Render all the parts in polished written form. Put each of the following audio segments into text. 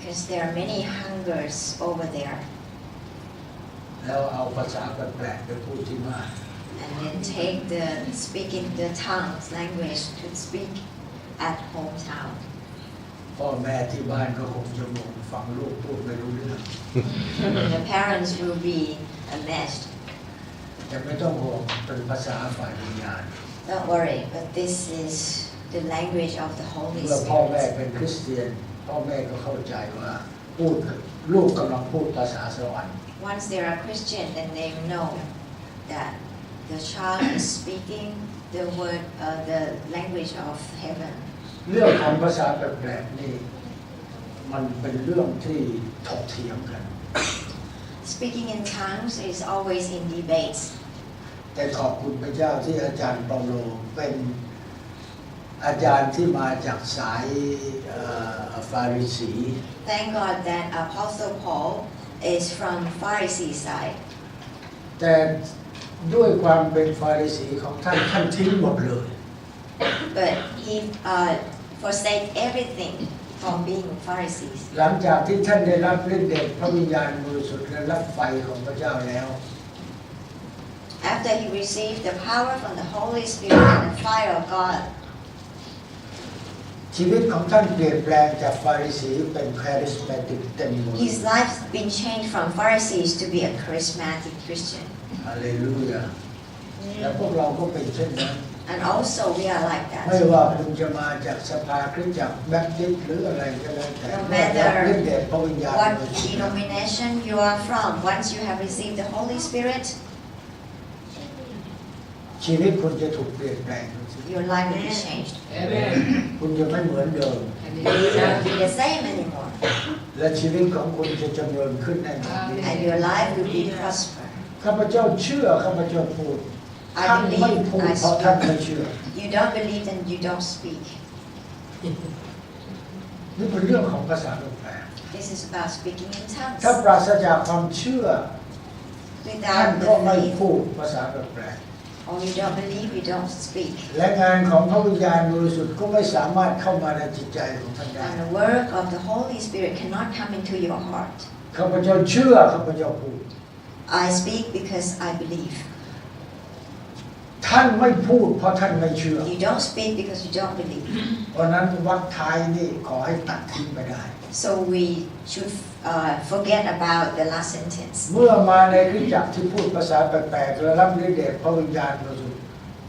because there are many hungers over there แล้วเอาภาษาแปลกๆไปพูดที่บ้าน and then take the speaking the tongues language to speak at hometown พ่อแม่ที่บ้านก็คงจะงงฟังลูกพูดไม่รู้เรื่อง the parents will be amazed แต่ไม่ต้องห่วงเป็นภาษาฝ่ายวิญญาณ don't worry but this is the language of the Holy เมื่อพ่อแม่ Spirit เป็นคริสเตียนพ่อแม่ก็เข้าใจว่าพูดลูกกำลังพูดภาษาสวรรค์ once they are Christian then they know that the child is speaking the word the language of heaven เรื่องของภาษาแปลกๆนี่มันเป็นเรื่องที่ถกเถียงกัน speaking in tongues is always in debates แต่ขอบคุณพระเจ้าที่อาจารย์เปาโลเป็นอาจารย์ที่มาจากสายฟาริสี thank God that Apostle Paul is from Pharisee side แต่ด้วยความเป็นฟาริสีของท่านทิ้งหมดเลย but he forsake everything from being Pharisees หลังจากที่ท่านได้รับฤทธิ์เดชพระวิญญาณบริสุทธิ์และรับไฟของพระเจ้าแล้ว after he received the power from the Holy Spirit and the fire of God ชีวิตของท่านเปลี่ยนแปลงจากฟาริสีเป็นคาริสมาติกเต็มหมด his life been changed from Pharisees to be a charismatic Christian ฮาเลลูยาและพวกเราก็เป็นเช่นนั้น and also we are like that ไม่ว่าคุณจะมาจากสภาคริสตจักรแบปติสต์หรืออะไรก็แล้วแต่ no เมื่อรับฤทธิ์เด matter ชพระวิญญาณ what denomination you are from once you have received the Holy Spirit ชีวิตคุณจะถูกเปลี่ยนแปลง your life will be changed คุณจะไม่เหมือนเดิม you will not be the same anymore และชีวิตของคุณจะเจริญขึ้นแน่นอน and your life will be prosper ข้าพเจ้าเชื่อข้าพเจ้าพูด I ท่านไม่ believe พูด I เพราะท่าน speak ไม่เชื่อ you don't believe and you don't speak นี่เป็นเรื่องของภาษาแปลก this is about speaking in tongues ถ้าปราศจากความเชื่อท่าน without ก็ไม่ the faith พูดภาษาแปลก or you don't believe you don't speak และงานของพระวิญญาณบริสุทธิ์ก็ไม่สามารถเข้ามาในจิตใจของท่านได้ and the work of the Holy Spirit cannot come into your heart ข้าพเจ้าเชื่อข้าพเจ้าพูด I speak because I believe ท่านไม่พูดเพราะท่านไม่เชื่อ you don't speak because you don't believe เพราะนั้นวรรคท้ายนี่ขอให้ตัดทิ้งไปได้ so we should forget about the last sentence เมื่อมาในคริสตจักรที่พูดภาษาแปลกๆและรับฤทธิ์เดชพระวิญญาณบริสุทธิ์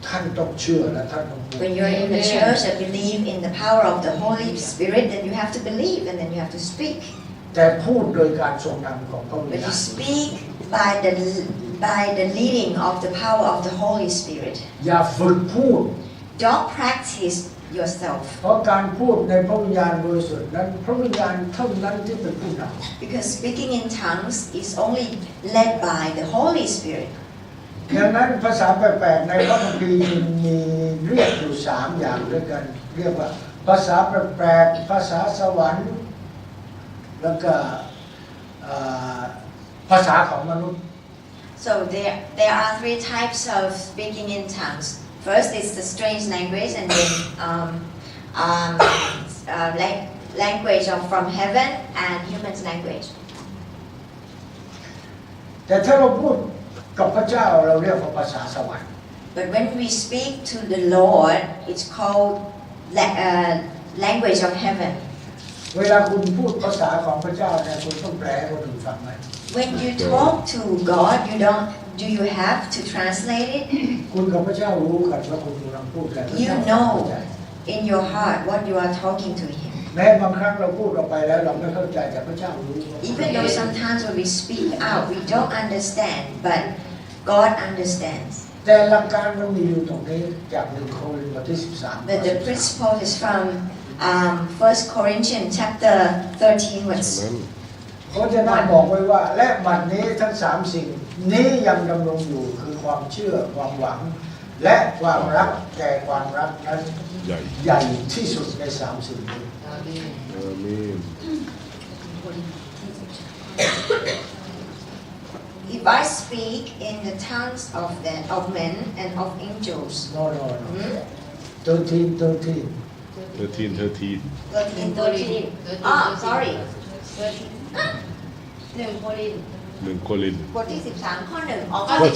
ท่านต้องเชื่อและท่านต้องพูด when you're in the church and believe in the power of the Holy Spirit then you have to believe and then you have to speak แต่พูดโดยการทรงนำของพระวิญ but ญา you ณ speak by the leading of the power of the Holy Spirit อย่าฝึกพูด don't practice yourself เพราะการพูดในพระวิญญาณบริสุทธิ์นั้นพระวิญญาณเท่านั้นที่เป็นผู้นำ because speaking in tongues is only led by the Holy Spirit ดังนั้นภาษาแปลกๆในพระคัมภีร์จึงมีเรียกอยู่3อย่างด้วยกันเรียกว่าภาษาแปลกๆภาษาสวรรค์แล้วก็ภาษาของมนุษย์ so there are 3 types of speaking in tongues first is the strange language and then language from heaven and human's language แต่ถ้าเราพูดกับพระเจ้าเราเรียกว่าภาษาสวรรค์ but when we speak to the Lord it's called language of heaven เวลาคุณพูดภาษาของพระเจ้าเนี่ยคุณต้องแปลให้คนอื่นฟังไหม when you talk to God do you have to translate it คุณกับพระเจ้ารู้กันว่าคุณกำลังพูดกัน you know in your heart what you are talking to Him แม้บางครั้งเราพูดออกไปแล้วเราไม่เข้าใจแต่พระเจ้ารู้ even though sometimes when we speak out we don't understand but God understands แต่หลักการมันมีอยู่ตรงนี้จาก1 โครินธ์บทที่13 but the principle is from 1 Corinthians chapter 13 verse เพราะฉะนั้นบอกไว้ว่าและบัดนี้ทั้ง3สิ่งนี้ยังดำรงอยู่คือความเชื่อความหวังและความรักแต่ความรักนั้นใหญ่ที่สุดใน3สิ่งนี้ If I speak in the tongues of men and of angels no 13 13 sorry 1 โครินธ์ 1 โครินธ์ บทที่ 13 ข้อ 1 ออกข้อ ข้อ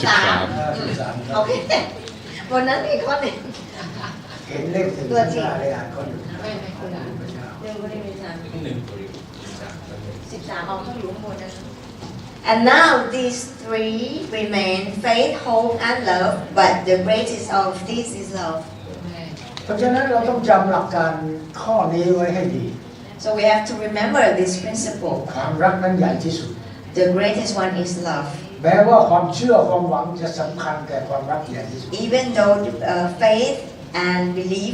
13 โอเควันนั้นมีข้อ 1 เห็นเลขถึงข้างหน้าเลยอ่านข้อหนึ่ง 1 โครินธ์13 ออกข้ออยู่ข้างบนนั้น And now these three remain: faith, hope, and love. But the greatest of these is love. เพราะฉะนั้นเราต้องจำหลักการข้อนี้ไว้ให้ดี So we have to remember this principle. ความรักนั้นใหญ่ที่สุด The greatest one is love. แม้ว่าความเชื่อความหวังจะสำคัญแต่ความรักใหญ่ที่สุด Even though faith and belief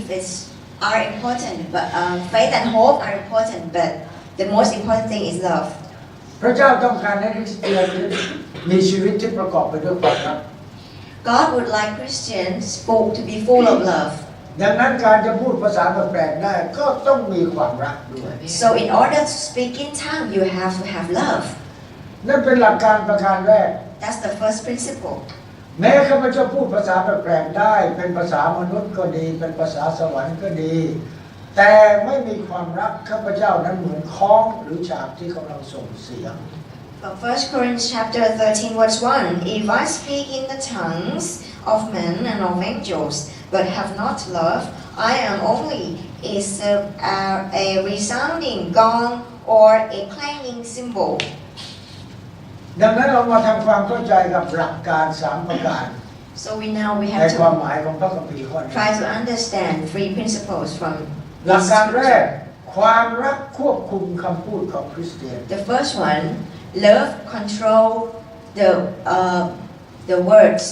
are important, but faith and hope are important, but the most important thing is love. พระเจ้าต้องการให้คริสเตียนมีชีวิตที่ประกอบไปด้วยความรัก God would like Christians to be full of love. ดังนั้นการจะพูดภาษาแปลกๆได้ก็ต้องมีความรักด้วย So in order to speak in tongue, you have to have love. นั่นเป็นหลักการประการแรก That's the first principle. แม้ข้าพเจ้าพูดภาษาแปลกๆได้เป็นภาษามนุษย์ก็ดีเป็นภาษาสวรรค์ก็ดีแต่ไม่มีความรักข้าพเจ้านั้นเหมือนค้องหรือฉาบที่กำลังส่งเสียง 1 Corinthians chapter 13 verse 1. If I speak in the tongues of men and of angels, but have not love, I am only a resounding gong or a clanging cymbal. ดังนั้นเรามาทำความเข้าใจกับหลักการ3ประการ So we ใน have ความ to หมายของพระคัมภีร์ข้อนี้ try to understand 3 principles from หลัก this การแรก scripture. ความรักควบคุมคำพูดของคริสเตียน The first one, love control the words.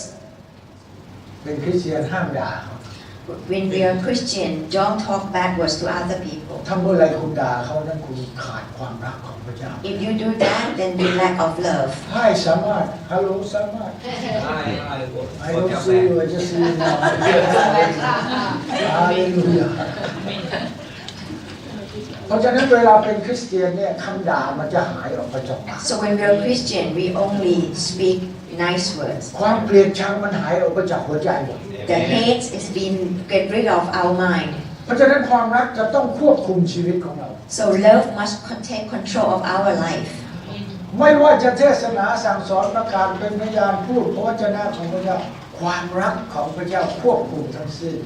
เป็นคริสเตียนห้ามด่าเขา When we are Christian, don't talk backwards to other people. ถ้าเมื่อไรคุณด่าเขานั้นคุณขาดความรักของพระเจ้า If you do that, then you lack of love. ให้สามารถฮัลโหลสามารถ I don't see you I just see you now ฮาเลลูยาเพราะฉะนั้นเวลาเป็นคริสเตียนเนี่ยคำด่ามันจะหายออกไปจากปาก So when we are Christian, we only speak nice words. ความเกลียดชังมันหายออกไปจากหัวใจหมด The hate is being get rid of our mind. เพราะฉะนั้นความรักจะต้องควบคุมชีวิตของเรา So love must take control of our life. ไม่ว่าจะเทศนาสั่งสอนประกาศเป็นพยานพูดพระวจนะของพระเจ้าความรักของพระเจ้าควบคุมทั้งสิ้น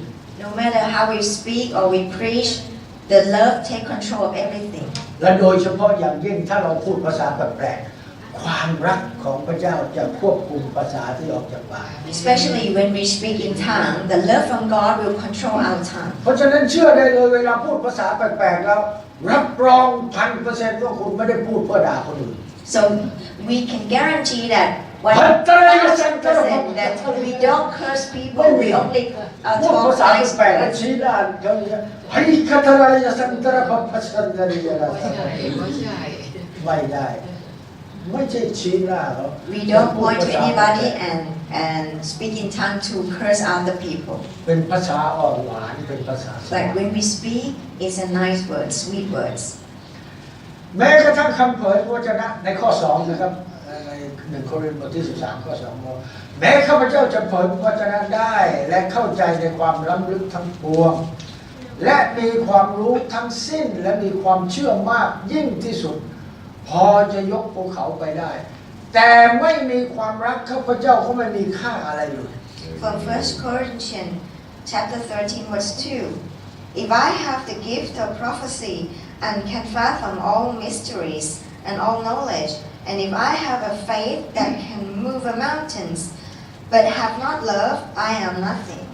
No matter how we speak or we preach, the love take control of everything. และโดยเฉพาะอย่างยิ่งถ้าเราพูดภาษาแปลกๆความรักของพระเจ้าจะควบคุมภาษาที่ออกจากปาก Especially when we speak in tongue, the love from God will control our tongue. เพราะฉะนั้นเชื่อได้เลยเวลาพูดภาษาแปลกๆแล้วรับรอง 1,000% ว่าคุณไม่ได้พูดเพื่อด่าคนอื่น So we can guarantee that 100% that we don't curse people, we only พูด talk ภาษา nice แปลกๆ words. ชี้ด้านเขาเนี่ยให้คัทรายสันตระพัชสันตริยาไม่ได้ไม่ใช่ชี้หน้าเขา We don't point to anybody and speak in tongue to curse other people. เป็นภาษาอ่อนหวานเป็นภาษาสวร But รค์ when we speak, it's a nice word, sweet words. แม้กระทั่งคำเผยพระวจนะในข้อ2นะครับใน1 โครินธ์บทที่ 13 ข้อ 2 บอกแม้ข้าพเจ้าจะเผยพระวจนะได้และเข้าใจในความล้ำลึกทั้งปวงและมีความรู้ทั้งสิ้นและมีความเชื่อมากยิ่งที่สุดพอจะยกภูเขาไปได้แต่ไม่มีความรักข้าพเจ้าก็ไม่มีค่าอะไรเลย From 1 Corinthians chapter 13 verse 2, if I have the gift of prophecy and can fathom all mysteries and all knowledge, and if I have a faith that can move mountains, but have not love, I am nothing.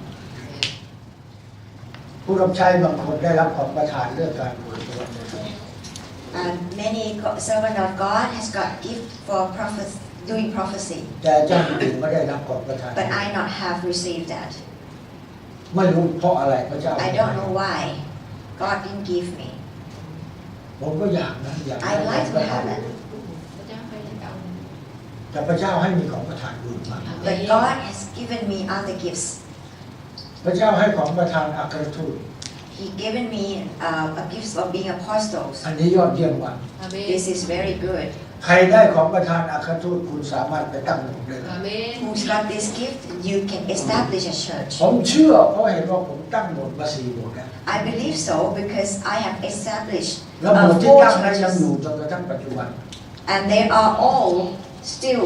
ผู้รับใช้บางคนได้รับของประทานเรื่องการเผยพระวจนะ Many servant of God has got gift for doing prophecy, แต่เจ้าอื่นไม่ได้รับของประทาน but I not have received that. ไม่รู้เพราะอะไรพระเจ้า I don't know why God didn't give me. ผมก็อยากนะอยาก I like to have it, แต่พระเจ้าให้มีของประทานอื่นมา but God has given me other gifts. พระเจ้าให้ของประทานอัครทูต He given me a gift of being apostles. อันนี้ยอดเยี่ยมมาก This is very good. ใครได้ของประทานอัครทูตคุณสามารถไปตั้งโบสถ์ได้เลย Who's got this gift, you can establish a church. ผมเชื่อเพราะเห็นว่าผมตั้งโบสถ์มา4 โบสถ์แล้ว I believe so because I have established ระบบที่ four ตั้งนั้นยังอยู่ churches, จนกระทั่งปัจจุบัน and they are all still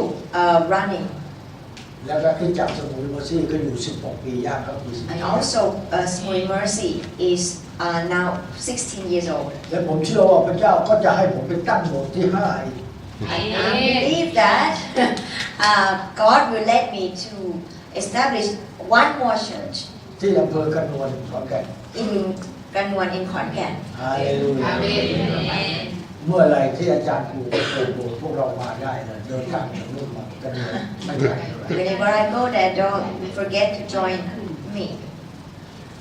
running. แล้วก็ที่จับสมุนเมอร์ซี่ก็อยู่16 ปีย่างเข้าปี And also, Small Mercy is now 16 years old. และผมเชื่อว่าพระเจ้าก็จะให้ผมไปตั้งโบสถ์ที่5อีก I believe that God will let me to establish one more church ที่อำเภอกระนวนขอนแก่น in Kanwan in Khon Kaen. ฮาเลลูยาเมื่อไรที่อาจารย์ครูเปิดโบสถ์พวกเรามาได้นะเดินทางจากนู่นมากระนวนไม่ไกลเท่าไหร่ Whenever I go there, don't forget to join me.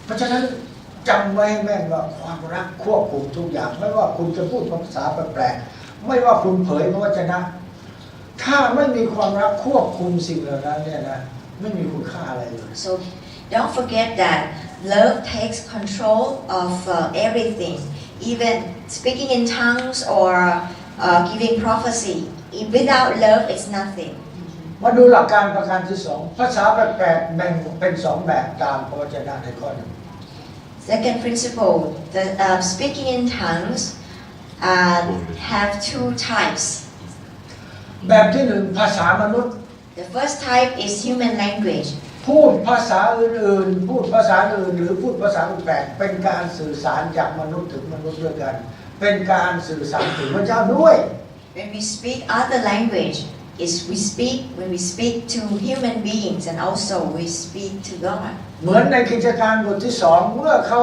เพราะฉะนั้นจำไว้ให้แม่นว่าความรักควบคุมทุกอย่างไม่ว่าคุณจะพูดภาษาแปลกๆไม่ว่าคุณเผยพระวจนะถ้าไม่มีความรักควบคุมสิ่งเหล่านั้นเนี่ยนะไม่มีคุณค่าอะไรเลย So don't forget that love takes control of everything, even speaking in tongues or giving prophecy. Without love, it's nothing. มาดูหลักการประการที่2ภาษาแปลกๆแบ่งเป็น2แบบตามพระวจนะในข้อหนึ่ง Second principle, the speaking in tongues have two types. แบบที่1ภาษามนุษย์ The first type is human language. พูดภาษาอื่นๆพูดภาษาอื่นหรือพูดภาษาแปลกๆเป็นการสื่อสารจากมนุษย์ถึงมนุษย์ด้วยกันเป็นการสื่อสารถึงพระเจ้าด้วย When we speak other language, when we speak to human beings and also we speak to God. เหมือนในกิจการบทที่2เมื่อเขา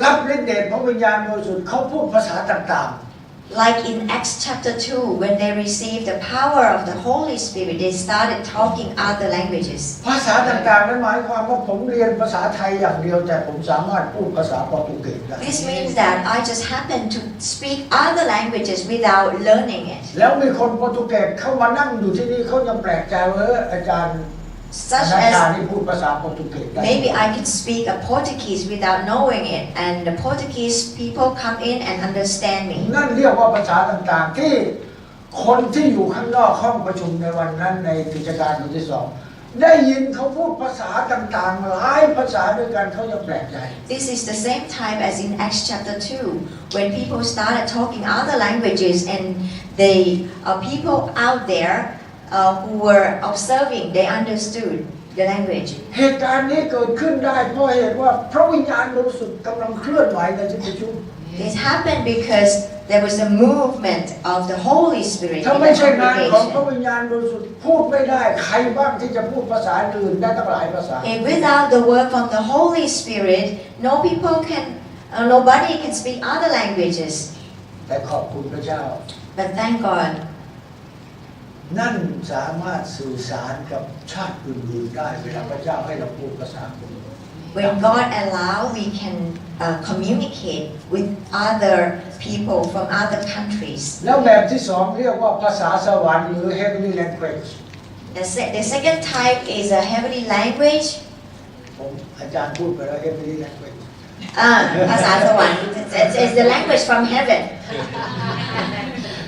รับฤทธิ์เดชพระวิญญาณบริสุทธิ์เขาพูดภาษาต่างๆ Like in Acts chapter 2, when they received the power of the Holy Spirit, they started talking other languages. ภาษาต่างๆนั้นหมายความว่าผมเรียนภาษาไทยอย่างเดียวแต่ผมสามารถพูดภาษาโปรตุเกสได้ This means that I just happen to speak other languages without learning it. แล้วมีคนโปรตุเกสเข้ามานั่งอยู่ที่นี่เขายังแปลกใจว่าอาจารย์ Such อาจารย์ as นี่พูดภาษาโปรตุเกสได้ maybe I could speak a Portuguese without knowing it, and the Portuguese people come in and understand me. นั่นเรียกว่าภาษาต่างๆที่คนที่อยู่ข้างนอกห้องประชุมในวันนั้นในกิจการบทที่2ได้ยินเขาพูดภาษาต่างๆหลายภาษาด้วยกันเขายังแปลกใจ This is the same time as in Acts chapter 2, when people started talking other languages, and they people out there who were observing, they understood the language. เหตุการณ์นี้เกิดขึ้นได้เพราะเหตุว่าพระวิญญาณบริสุทธิ์กำลังเคลื่อนไหวในที่ประชุม This happened because there was a movement of the Holy Spirit ถ้า in ไม่ the ใช่งานของพระ congregation. วิญญาณบริสุทธิ์พูดไม่ได้ใครบ้างที่จะพูดภาษาอื่นได้ตั้งหลายภาษา And without the work of the Holy Spirit, nobody can speak other languages. แต่ขอบคุณพระเจ้า But thank God, นั่นสามารถสื่อสารกับชาติอื่นๆได้เวลาพระเจ้าให้เราพูดภาษาคน when God allows, we can communicate with other people from other countries. แล้วแบบที่2เรียกว่าภาษาสวรรค์หรือ heavenly language The second type is a heavenly language. ผมอาจารย์พูดไปแล้ว heavenly language ภาษาสวรรค์ It's the language from heaven.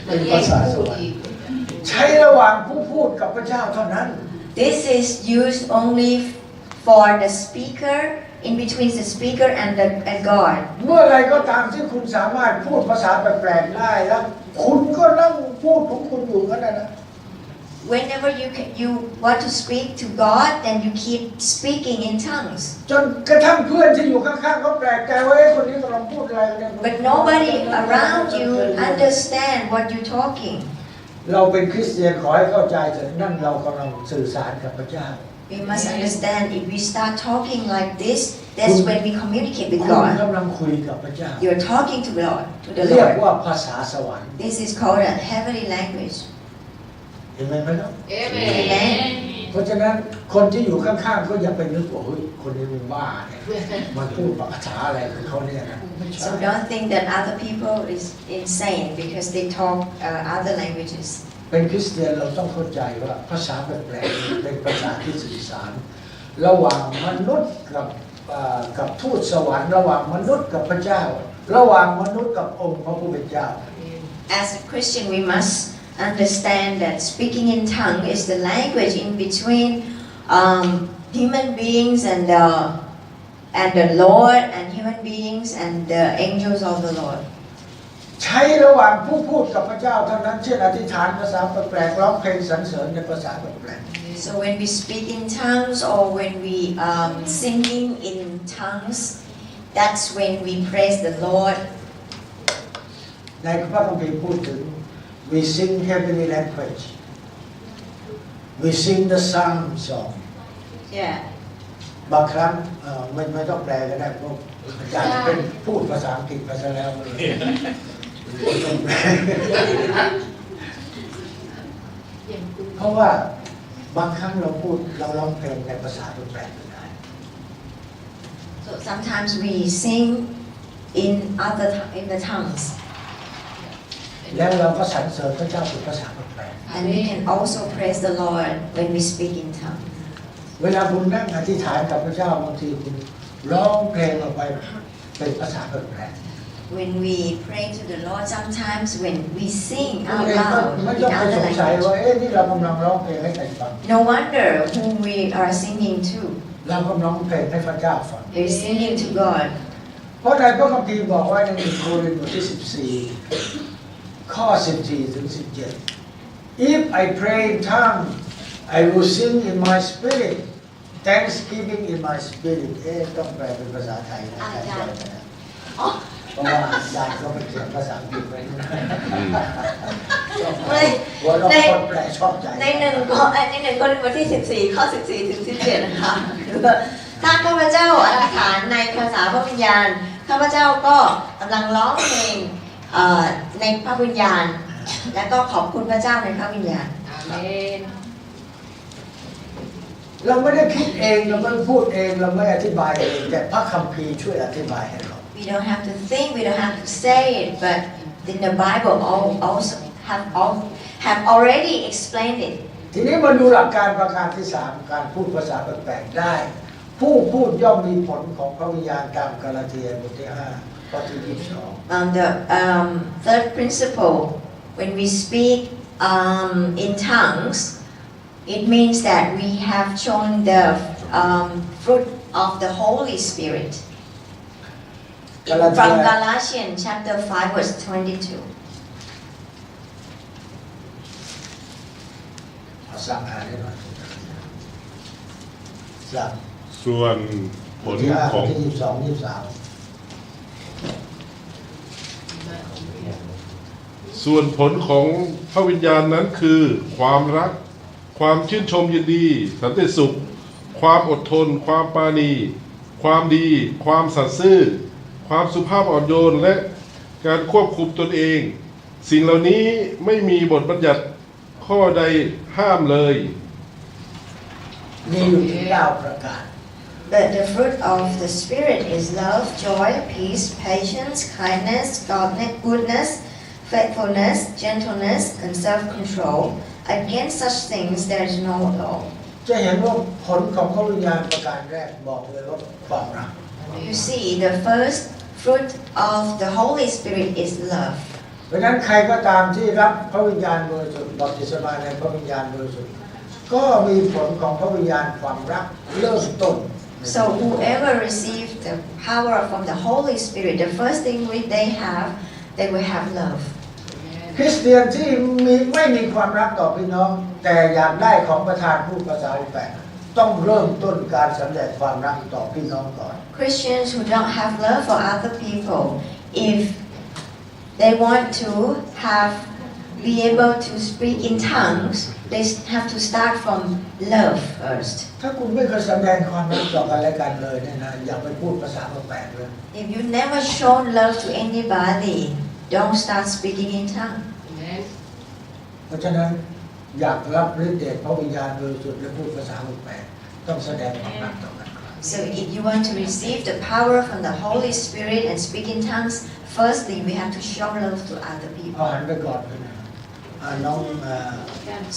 เป็นภาษาสวรรค์ใช้ระหว่างผู้พูดกับพระเจ้าเท่านั้น This is used only for the speaker, in between the speaker and God. เมื่อไรก็ตามที่คุณสามารถพูดภาษาแปลกๆได้แล้วคุณก็นั่งพูดของคุณอยู่นั่นนะ Whenever you want to speak to God, then you keep speaking in tongues. จนกระทั่งเพื่อนที่อยู่ข้างๆเขาแปลกใจว่าคนนี้กำลังพูดอะไรเนี่ย But nobody around you understand what you're talking. เราเป็นคริสเตียนขอให้เข้าใจเถิดนั่นเรากำลังสื่อสารกับพระเจ้า We must understand if we start talking like this, that's when we communicate with คุณ God. กำลังคุยกับพระเจ้า You're talking to God, to the เรียก Lord. ว่าภาษาสวรรค์ This is called a heavenly language. เห็นไหมครับ Amen. เพราะฉะนั้นคนที่อยู่ข้างๆก็อย่าไปนึกว่าเฮ้ยคนนี้มันบ้าเนี่ยมันพูดภาษาอะไรของเขาเนี่ยนะไม่ใช่ So don't think that other people is insane because they talk other languages. เป็นคริสเตียนเราต้องเข้าใจว่าภาษาแปลกๆเป็นภาษาที่สื่อสารระหว่างมนุษย์กับทูตสวรรค์ระหว่างมนุษย์กับพระเจ้าระหว่างมนุษย์กับองค์พระผู้เป็นเจ้า As a Christian, we must understand that speaking in tongue is the language in between human beings and the Lord, and human beings and the angels of the Lord. ใช้ระหว่างผู้พูดกับพระเจ้าเท่านั้นเช่นอธิษฐานภาษาแปลกๆร้องเพลงสรรเสริญในภาษาแปลก So when we speak in tongues or when we singing in tongues, that's when we praise the Lord. ในพระคัมภีร์พูดถึง we sing heavenly language we sing the psalm song Yeah. บางครั้งไม่ต้องแปลก็ได้เพราะอาจารย์เป็นพูดภาษาอังกฤษไปซะแล้วเพราะว่าบางครั้งเราร้องเพลงในภาษาแปลกๆได้ So sometimes we sing in the tongues. แล้วเราก็สรรเสริญพระเจ้าเป็นภาษาแปลก And we can also praise the Lord when we speak in tongues. เวลาคุณนั่งอธิษฐานกับพระเจ้าบางทีคุณร้องเพลงออกไปเป็นภาษาแปลก When we pray to the Lord, sometimes when we sing ๆ out ไม่ loud ต้อง in ไปส other งสัย language. ว่านี่เรากำลังร้องเพลงให้ใครฟัง No wonder who we are singing to. เรากำลังร้องเพลงให้พระเจ้าฟัง We're singing to God. เพราะในพระคัมภีร์บอกไว้ใน1 โครินธ์บทที่14ข้อ14ถึง17 If I pray in tongues I will sing in my spirit Thanksgiving in my spirit ต้องแปลเป็นภาษาไทยนะเพราะว่าอาจารย์เขาไปเขียนภาษาอังกฤษไว้ว่าเราคนแปลชอบใจในหนึ่งข้อบทที่14ข้อ14ถึง17นะคะถ้าข้าพเจ้าอธิษฐานในภาษาพระวิญญาณข้าพเจ้าก็กำลังร้องเพลงในพระวิญญาณและก็ขอบคุณพระเจ้าในพระวิญญาณเราไม่ได้คิดเองเราไม่พูดเองเราไม่อธิบายเองแต่พระคัมภีร์ช่วยอธิบายให้เรา We don't have to think, we don't have to say it, but in the Bible also have already explained it. ทีนี้มาดูหลักการประการที่3การพูดภาษาแปลกๆได้ผู้พูดย่อมมีผลของพระวิญญาณตามกาลาเทียบทที่5ข้อที่22 The third principle, when we speak in tongues, it means that we have shown the fruit of the Holy Spirit. From Galatians chapter 5 verse 22. สั่งอ่านได้หน่อยสั่ง ส่วนผลของ ที่22 23ส่วนผลของพระวิญญาณนั้นคือความรักความชื่นชมยินดีสันติสุขความอดทนความปราณีความดีความสัตย์ซื่อความสุภาพอ่อนโยนและการควบคุมตนเองสิ่งเหล่านี้ไม่มีบทบัญญัติข้อใดห้ามเลยมีอยู่ถึง9ประการ The fruit of the Spirit is love, joy, peace, patience, kindness, goodness, faithfulness, gentleness, and self-control. Against such things there is no law. จะเห็นว่าผลของพระวิญญาณประการแรกบอกเลยว่าความรัก You see, the first fruit of the Holy Spirit is love. เพราะฉะนั้นใครก็ตามที่รับพระวิญญาณบริสุทธิ์บัพติศมาในพระวิญญาณบริสุทธิ์ก็มีผลของพระวิญญาณความรักเริ่มต้น So whoever received the power from the Holy Spirit, the first thing they will have love. คริสเตียนที่ไม่มีความรักต่อพี่น้องแต่อยากได้ของประทานผู้ภาษาแปลกต้องเริ่มต้นการสำเร็จความรักต่อพี่น้องก่อน Christians who don't have love for other people, if they want to be able to speak in tongues, they have to start from love first. ถ้าคุณไม่เคยแสดงความรักต่อกันและกันเลยเนี่ยนะอย่าไปพูดภาษาแปลกเลย If you never shown love to anybody, don't start speaking in tongues. เพราะฉะนั้นอยากรับฤทธิ์เดชพระวิญญาณบริสุทธิ์และพูดภาษาแปลกต้องแสดงความรักต่อกัน So if you want to receive the power from the Holy Spirit and speak in tongues, firstly we have to show love to other เอา people. หันไปก่อนเลยนะน้อง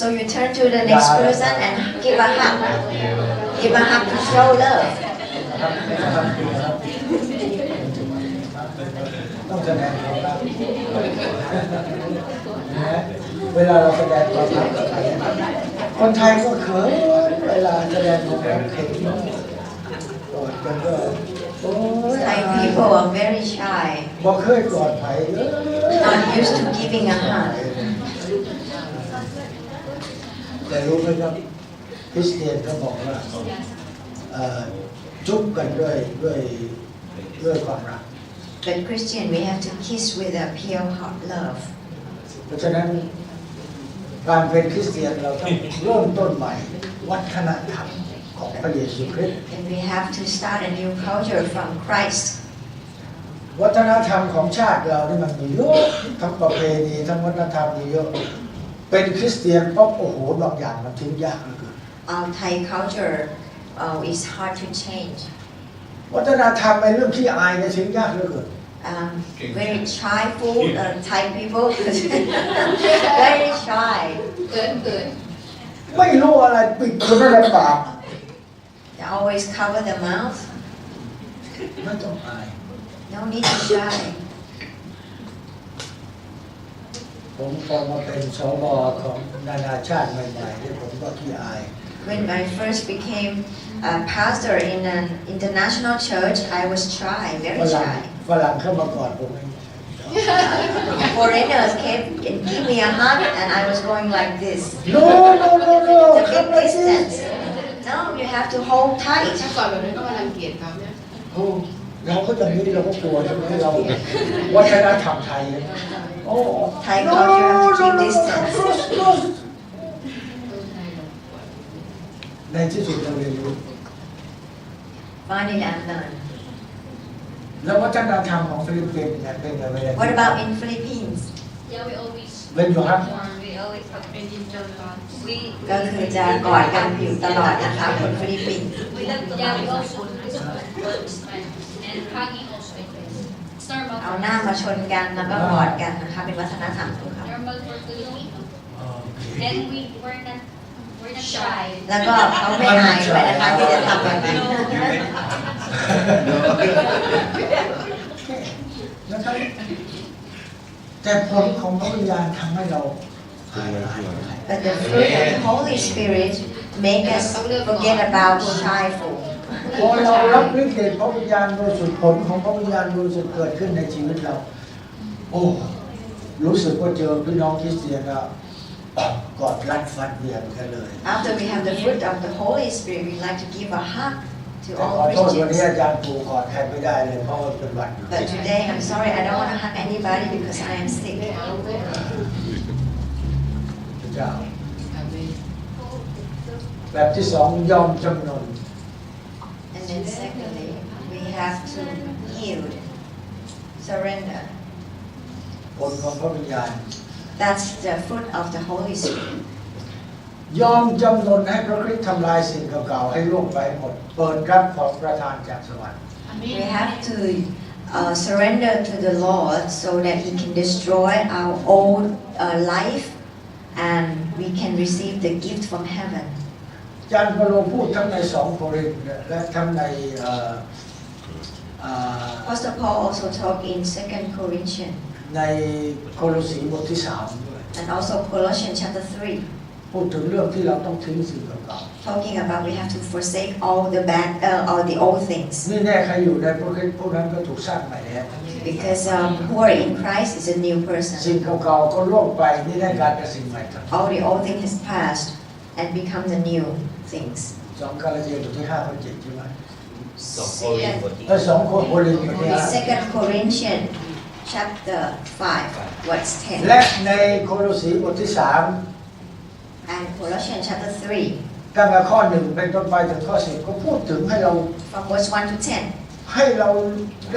So you turn to the next person and give a hug. Give a hug to show love. ต้องแสดงความรักเวลาเราแสดงความรักกับใครคนไทยก็เขินเวลาแสดงความรักเขินโกรธกันก็ โอ้ย Thai people are very shy, บอกเคยกอดไผ่ not used to giving a hug. แต่รู้ไหมครับคริสเตียนก็บอกว่าจุ๊บกันด้วยความรัก But Christian, we have to kiss with a pure heart love. เพราะฉะนั้นการเป็นคริสเตียนเราต้องเริ่มต้นใหม่วัฒนธรรมของพระเยซูคริสต์ And we have to start a new culture from Christ. วัฒนธรรมของชาติเรานี่มันมีเยอะทั้งประเพณีทั้งวัฒนธรรมมีเยอะเป็นคริสเตียนปั๊บโอ้โหบางอย่างมันทิ้งยากเหลือเกิน Our Thai culture is hard to change. วัฒนธรรมในเรื่องขี้อายเนี่ยทิ้งยากเหลือเกิน Very shyful Thai people. Very shy. ไม่รู้อะไรปิดคนอะไรปาก They always cover their mouth. ไม่ต้องอาย No need to shy. ผมพอมาเป็นสบของนานาชาติใหม่ๆเนี่ยผมก็ขี้อาย When I first became a pastor in an international church, I was shy, ฝ very รั่ง shy. ฝรั่งเข้ามากอดผมเอง Foreigners came and give me a hug, and I was going like this. no no no no The ครับ big distance. No, you have to hold tight. ถ้าก่อนแบบนั้นก็มารังเกียจเขาเนี่ย โอ้เราก็จะนี้เราก็กลัวใช่ไหมเราวัฒนธรรมไทยโอ้ Thai culture have to keep distance. ในที่สุดเราเรียนรู้ Finally, I've learned. แล้ววัฒนธรรมของฟิลิปปินส์เนี่ยเป็นยังไง What about in Philippines? Yeah, we always เป็นอยู่ครับ we always have religion God. We ก็คือจะกอดกันอยู่ตลอดนะคะคนฟิลิปปินส์ yeah we also do this and hugging also like this. It's normal เอา for หน้ามาชนกันแล้วก็กอดกันนะคะเป็นวัฒนธรรมของเขา normal for Filipino. And we're not shy. แล้วก็เขาไม่อายด้วยนะคะที่จะทำแบบนั้น นะครับแต่ผลของพระวิญญาณทำให้เราหาย But the fruit of the Holy Spirit make us forget about shyful. พอเรารับฤทธิ์เดชพระวิญญาณบริสุทธิ์ผลของพระวิญญาณบริสุทธิ์เกิดขึ้นในชีวิตเราโอ้รู้สึกว่าเจอพี่น้องคริสเตียนแล้วกอดรัดฟัดเวียนกันเลย After we have the fruit of the Holy Spirit, we like to give a hug to แต่ขอ all โทษวันนี้ Christians. อาจารย์ปู่กอดใครไม่ได้เลยเพราะว่าเป็นหวัดอยู่ But today, I'm sorry, I don't want to hug anybody because I am sick. พระเจ้าแบบที่สองยอมจำนน And then secondly, we have to yield, surrender. ผลของพระวิญญาณ That's the fruit of the Holy Spirit. ยอมจำนนให้พระคริสต์ทำลายสิ่งเก่าๆให้ล่วงไปหมดเปิดรับของประทานจากสวรรค์ We have to surrender to the Lord so that He can destroy our old life and we can receive the gift from heaven. อาจารย์เปโลพูดทั้งใน2 โครินธ์และทั้งใน Apostle Paul also talked in 2 Corinthians ในโคโลสีบทที่3ด้วย and also Colossians chapter 3, พูดถึงเรื่องที่เราต้องทิ้งสิ่งเก่า talking about we have to forsake all the bad, all the old things. ๆนี่แน่ใครอยู่ในพระคริสต์พวกนั้นก็ถูกสร้างใหม่แล้ว Because who are in Christ is a new สิ่ง person. เก่าๆก็ล่วงไปนี่ได้การเป็นสิ่งใหม่ครับ All the old thing has passed and become the new things. 2 กาลาเทียบทที่5ข้อ 7ใช่ไหม Second, 2 โครินธ์บทที่ 2 Corinthians chapter 5, verse 5และ 10. ในโคโลสีบทที่ And Colossians chapter 3, 3ตั้งแต่ข้อ1เป็นต้นไปถึงข้อ10ก็พูดถึงให้เรา from verse 1 to 10, ให้เรา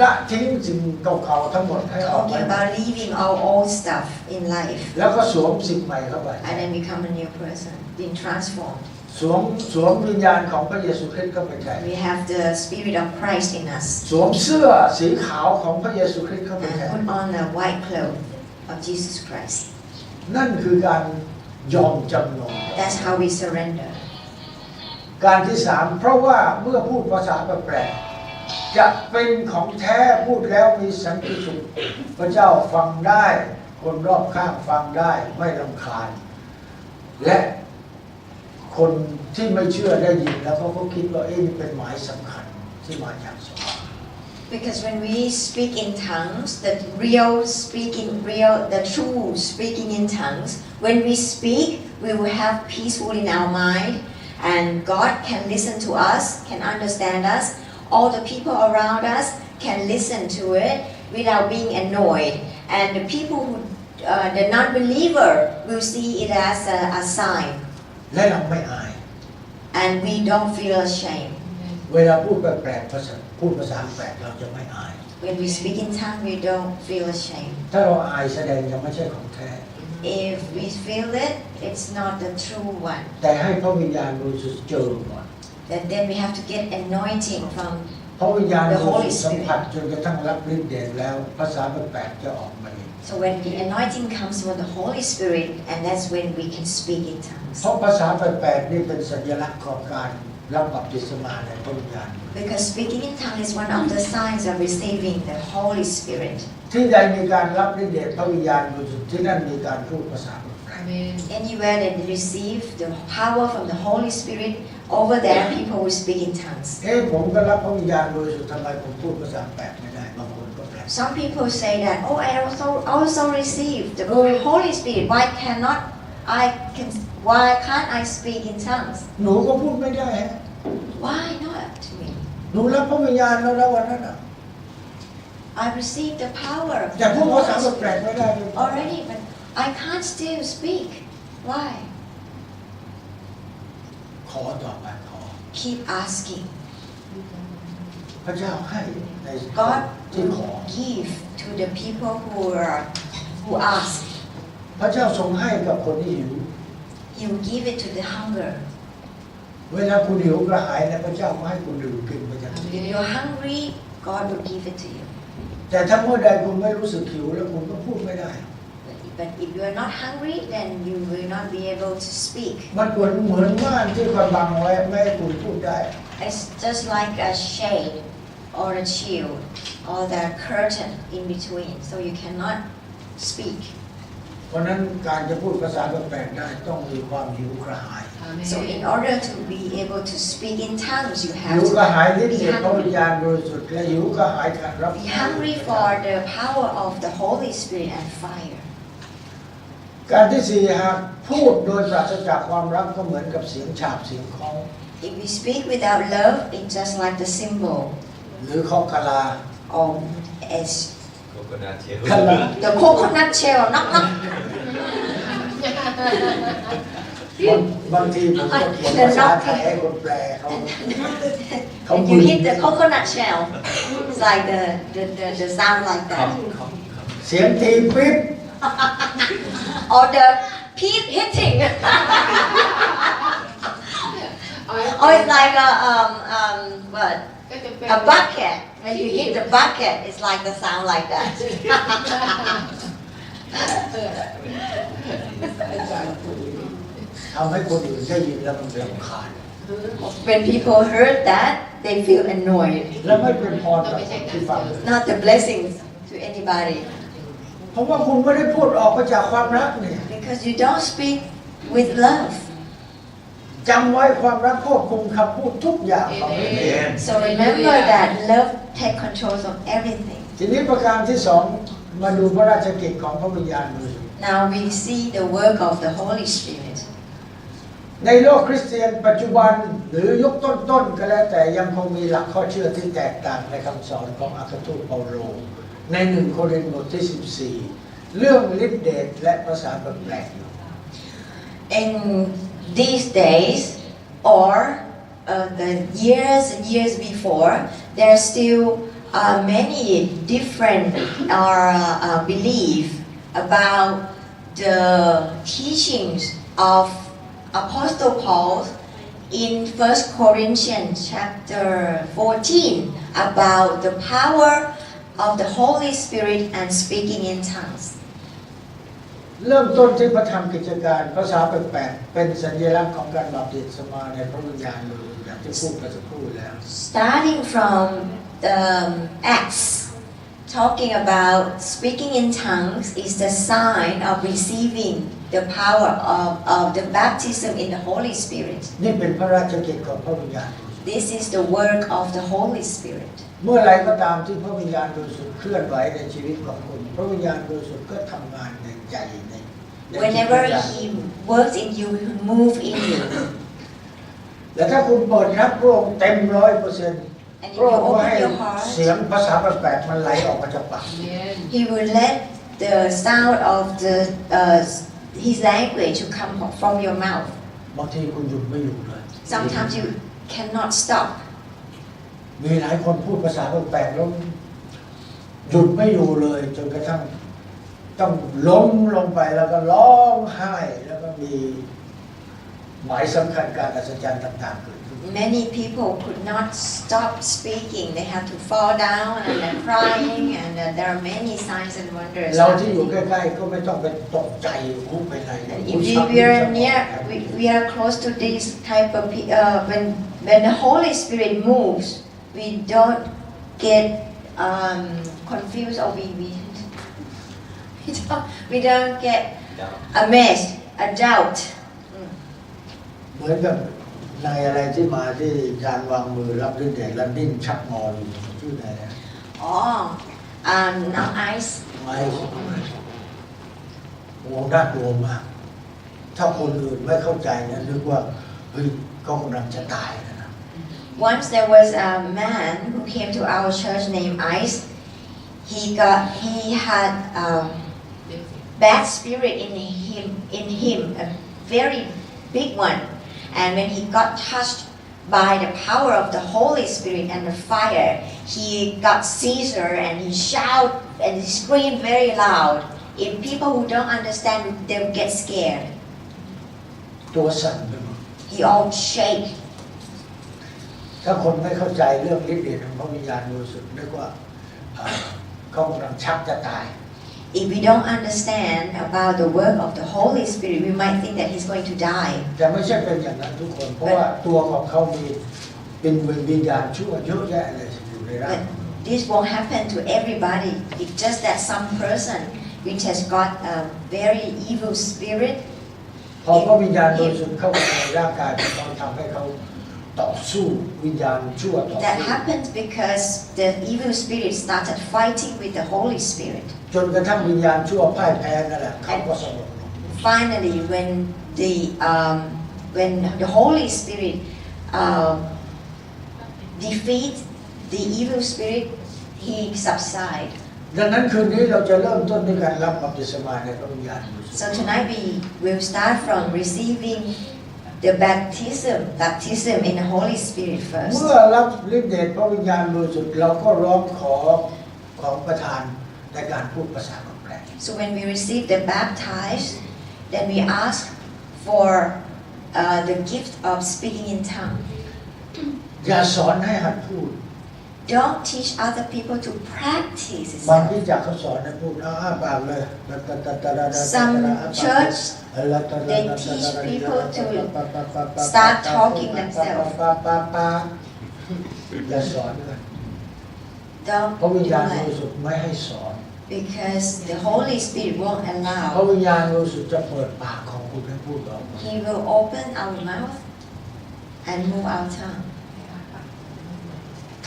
ละทิ้งสิ่งเก่าๆทั้งหมดให้ออกไป talking about leaving our old stuff in life แล้วก็สวมสิ่งใหม่เข้าไป and then become a new person, being transformed. สวมวิญญาณของพระเยซูคริสต์เข้าไปใช้ We have the Spirit of Christ in us สวมเสื้อสีขาวของพระเยซูคริสต์เข้าไปใช้ and put on the white cloth of Jesus Christ. นั่นคือการยอมจำนน That's how we surrender. การที่3เพราะว่าเมื่อพูดภาษาแปลกๆจะเป็นของแท้พูดแล้วมีสันติสุขพระเจ้าฟังได้คนรอบข้างฟังได้ไม่รำคาญและคนที่ไม่เชื่อได้ยินแล้วเขาก็คิดว่านี่เป็นหมายสำคัญที่มาจากสวรรค์ Because when we speak in tongues, the true speaking in tongues, when we speak, we will have peaceful in our mind, and God can listen to us, can understand us. All the people around us can listen to it without being annoyed, and the people who, the non-believer, will see it as a sign, และเราไม่อาย and we don't feel ashamed. เวลาพูดแปลกๆพูดภาษาแปลกเราจะไม่อาย When we speak in tongue, we don't feel ashamed. ถ้าเราอายแสดงยังไม่ใช่ของแท้ If we feel it, it's not the true one. แต่ให้พระวิญญาณบริสุทธิ์เจิมก่อน Then we have to get anointing from พระวิญญาณบริสุทธิ์สัมผัสจนกระทั่งรับฤทธิ์เดชแล้วภาษาแปลกๆจะออกมาเอง So when the anointing comes from the Holy Spirit, and that's when we can speak in tongues. เพราะภาษาแปลกๆนี่เป็นสัญลักษณ์ของการรับบัพติศมาในพระวิญญาณ Because speaking in tongues is one of the signs of receiving the Holy Spirit. ที่ใดมีการรับฤทธิ์เดชพระวิญญาณบริสุทธิ์ที่นั่นมีการพูดภาษาแปลก Amen. Anywhere that they receive the power from the Holy Spirit, over there people will speak in tongues. ผมก็รับพระวิญญาณบริสุทธิ์ทำไมผมพูดภาษาแปลกไม่ได้บางคนก็แปลก Some people say that, oh, I also received the Holy Spirit. Why can't I speak in tongues? หนูก็พูดไม่ได้ฮะ Why not to me? หนูรับพระวิญญาณแล้วนะวันนั้น I received the power of แต่ the พูดภาษา Holy แปลก Spirit ไม่ได้เลย already, but I can't still speak. Why? ขอต่อไปขอ Keep asking. พระเจ้าให้ใน God ที่ขอ will give to the people who ask. พระเจ้าทรงให้กับคนที่หิว He will give it to the hunger. เวลาคุณหิวกระหายเนี่ยพระเจ้าก็ให้คุณดื่มกินไปจาก If you're hungry, God will give it to you. แต่ถ้าเมื่อใดคุณไม่รู้สึกหิวแล้วคุณก็พูดไม่ได้ But if you are not hungry, then you will not be able to speak. มันเหมือนม่านที่คอยบังไว้ไม่ให้คุณพูดได้ It's just like a shade or a shield or the curtain in between, so you cannot speak. เพราะนั้นการจะพูดภาษาแปลกๆได้ต้องมีความหิวกระหาย So in order to be able to speak in tongues, you หิ have วกระหายฤท to ธิ์ be เดชพระวิญ hungry. ญาณบริสุทธิ์และหิวกระหายการรับ Be hungry for the power of the Holy Spirit and fire. การที่สี่หากพูดโดยปราศจากความรักก็เหมือนกับเสียงฉาบเสียงคล้อง If we speak without love, it's just like the symbol หรือเคาะกะลา of as กะลา the coconut shell. Knock knock. บางทีผมก็เขียนภาษาไทยให้คนแปลเขา When you hit the coconut shell, it's like the sound like that. เสียงทีปิ๊บ Or the peat hitting. Or it's like what? A bucket. When you hit the bucket, it's like the sound like that. ทำให้คนอื่นได้ยินแล้วมันรำคาญ When people heard that, they feel annoyed. และไม่เป็นพรกับคนที่ฟัง Not the blessings to anybody. เพราะว่าคุณไม่ได้พูดออกมาจากความรักเนี่ย Because you don't speak with love. จำไว้ความรักควบคุมคำพูดทุกอย่างของเรา So remember that love takes control of everything. ทีนี้ประการที่สองมาดูพระราชกิจของพระวิญญาณบริสุทธิ์ Now we see the work of the Holy Spirit. ในโลกคริสเตียนปัจจุบันหรือยุคต้นๆก็แล้วแต่ยังคงมีหลักข้อเชื่อที่แตกต่างในคำสอนของอัครทูตเปาโลใน1 โครินธ์บทที่ 14 เรื่องฤทธิ์เดชและภาษาแปลกๆ In these days, or the years and years before, there are still many different belief about the teachings of Apostle Paul in 1 Corinthians chapter 14 about the power of the Holy Spirit and speaking in tongues. เริ่มต้นที่พระธรรมกิจการภาษาแปลกๆเป็นสัญลักษณ์ของการบัพติศมาในพระวิญญาณบริสุทธิ์อย่างที่พูดไปสักครู่แล้ว Starting from the Acts, talking about speaking in tongues is the sign of receiving the power of the baptism in the Holy Spirit. นี่เป็นพระราชกิจของพระวิญญาณ This is the work of the Holy Spirit. เมื่อไรก็ตามที่พระวิญญาณบริสุทธิ์เคลื่อนไหวในชีวิตของคุณพระวิญญาณบริสุทธิ์ก็ทำงานในใจใน Whenever He works in you, He move in you. และถ้าคุณเปิดรับพระองค์เต็ม100%พระองค์ก็ให้เสียงภาษาแปลกๆมันไหลออกมาจากปาก He will let the sound of His language to come from your mouth. บางทีคุณหยุดไม่อยู่เลย Sometimes you cannot stop. มีหลายคนพูดภาษาแปลกๆแล้วหยุดไม่อยู่เลยจนกระทั่งต้องล้มลงไปแล้วก็ร้องไห้แล้วก็มีหมายสำคัญการอัศจรรย์ต่างๆเกิดขึ้น Many people could not stop speaking. They had to fall down and they're crying, and there are many signs and wonders. เราที่อยู่ใกล้ๆก็ไม่ต้องไปตกใจรู้ไปไหน If we are near, we are close to this type of when the Holy Spirit moves, we don't get confused or we don't get amazed, a doubt. เหมือนกับในอะไรที่มาที่การวางมือรับฤทธิ์เดชและดิ้นชักงออยู่ชื่ออะไรนะ Oh, now ice. ไม่โอ้น่ากลัวมากถ้าคนอื่นไม่เข้าใจนะนึกว่าเฮ้ยก็กำลังจะตายนะ Once there was a man who came to our church named Ice. He had bad spirit in him, a very big one. And when he got touched by the power of the Holy Spirit and the fire, he got seizure and he shouted and he screamed very loud. If people who don't understand, they'll get scared. ตัวสั่นไปหมด He all shake. ถ้าคนไม่เข้าใจเรื่องฤทธิ์เดชของพระวิญญาณบริสุทธิ์นึกว่าเขากำลังชักจะตาย If we don't understand about the work of the Holy Spirit, we might think that he's going to die. แต่ไม่ใช่เป็นอย่างนั้นทุกคนเพราะว่าตัวของเขามีเป็นวิญญาณชั่วเยอะแยะเลยอยู่ในร่าง But this won't happen to everybody. It's just that some person which has got a very evil spirit. พอพระวิญญาณบริสุทธิ์เข้าไปในร่างกายของเขาทำให้เขาต่อสู้วิญญาณชั่วต่อสู้ That happened because the evil spirit started fighting with the Holy Spirit. จนกระทั่งวิญญาณชั่วพ่ายแพ้นั่นแหละเขาก็สงบลง Finally, when the Holy Spirit defeat the evil spirit, he subside. ดังนั้นคืนนี้เราจะเริ่มต้นด้วยการรับบัพติศมาในพระวิญญาณบริสุทธิ์ So tonight we will start from receiving the baptism in the Holy Spirit first. เมื่อรับฤทธิ์เดชพระวิญญาณบริสุทธิ์เราก็ร้องขอของประทานในการพูดภาษาแปลก So when we receive the baptized, then we ask for the gift of speaking in tongue. อย่าสอนให้หัดพูด Don't teach other people to practice บาง it. ที่จากเขาสอนให้พูดอ้าปากเลย Some church they teach people to start talking themselves. อย่าสอนเลย Don't พระวิญ do ญาณบริ that สุทธิ์ไม่ให้สอน because the Holy Spirit won't พระ allow. วิญญาณบริสุทธิ์จะเปิดปากของคุณให้พูดออกมา He will open our mouth and move our tongue.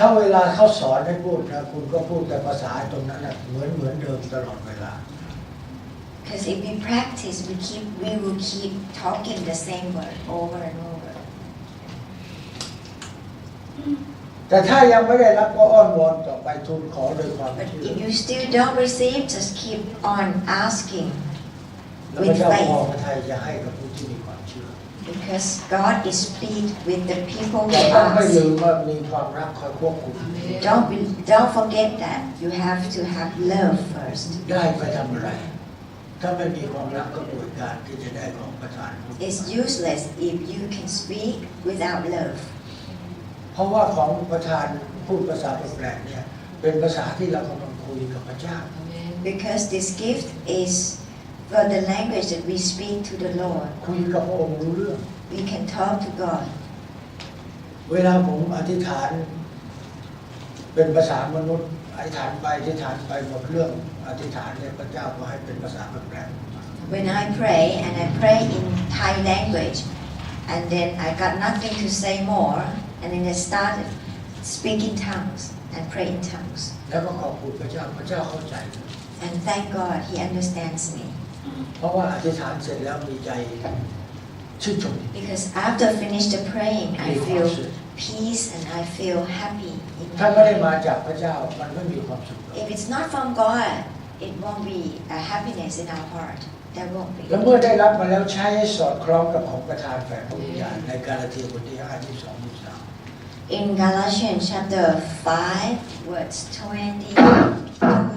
ถ้าเวลาเขาสอนให้พูดนะคุณก็พูดแต่ภาษาตรงนั้นนะเหมือนเดิมตลอดเวลา Because if we practice, we will keep talking the same word over and over. แต่ถ้ายังไม่ได้รับก็อ้อนวอนต่อไปทูลขอโดยความ But เชื่อ if you still don't receive, just keep on asking แล้วพระ with เจ้าพอ faith. พระทัยจะให้กับผู้ที่มีความเชื่อ Because God is pleased with the people แต่ who ต้องไม่ลื ask. มว่ามีความรักคอยควบคุม Don't forget that you have to have love first. ได้ไปทำอะไร ถ้าไม่มีความรักก็ป่วยการที่จะได้ของประทาน It's useless if you can speak without love. เพราะว่าของประทานพูดภาษาแปลกๆเนี่ยเป็นภาษาที่เรากำลังคุยกับพระเจ้า Because this gift is for the language that we speak to the Lord. คุยกับพระองค์รู้เรื่อง We can talk to God. เวลาผมอธิษฐานเป็นภาษามนุษย์อธิษฐานไปอธิษฐานไปหมดเรื่องอธิษฐานเนี่ยพระเจ้าก็ให้เป็นภาษาแปลก When I pray and I pray in Thai language, and then I got nothing to say more, and then I started speaking tongues. and pray in tongues. แล้วก็ขอบคุณพระเจ้าพระเจ้าเข้าใจ And thank God He understands me. เพราะว่าอธิษฐานเสร็จแล้วมีใจชื่นชม Because after finish the praying, I feel peace and I feel happy in ถ้า my ไม่ได้ life. มาจากพระเจ้ามันไม่มีความสุข If it's not from God, it won't be a happiness in our heart. There won't be. แล้วเมื่อได้รับมาแล้วใช้ให้สอดคล้องกับของประทานแฝงพระวิญญาณในกาลาเทียบทที่5 22 23 In Galatians chapter 5, verse 22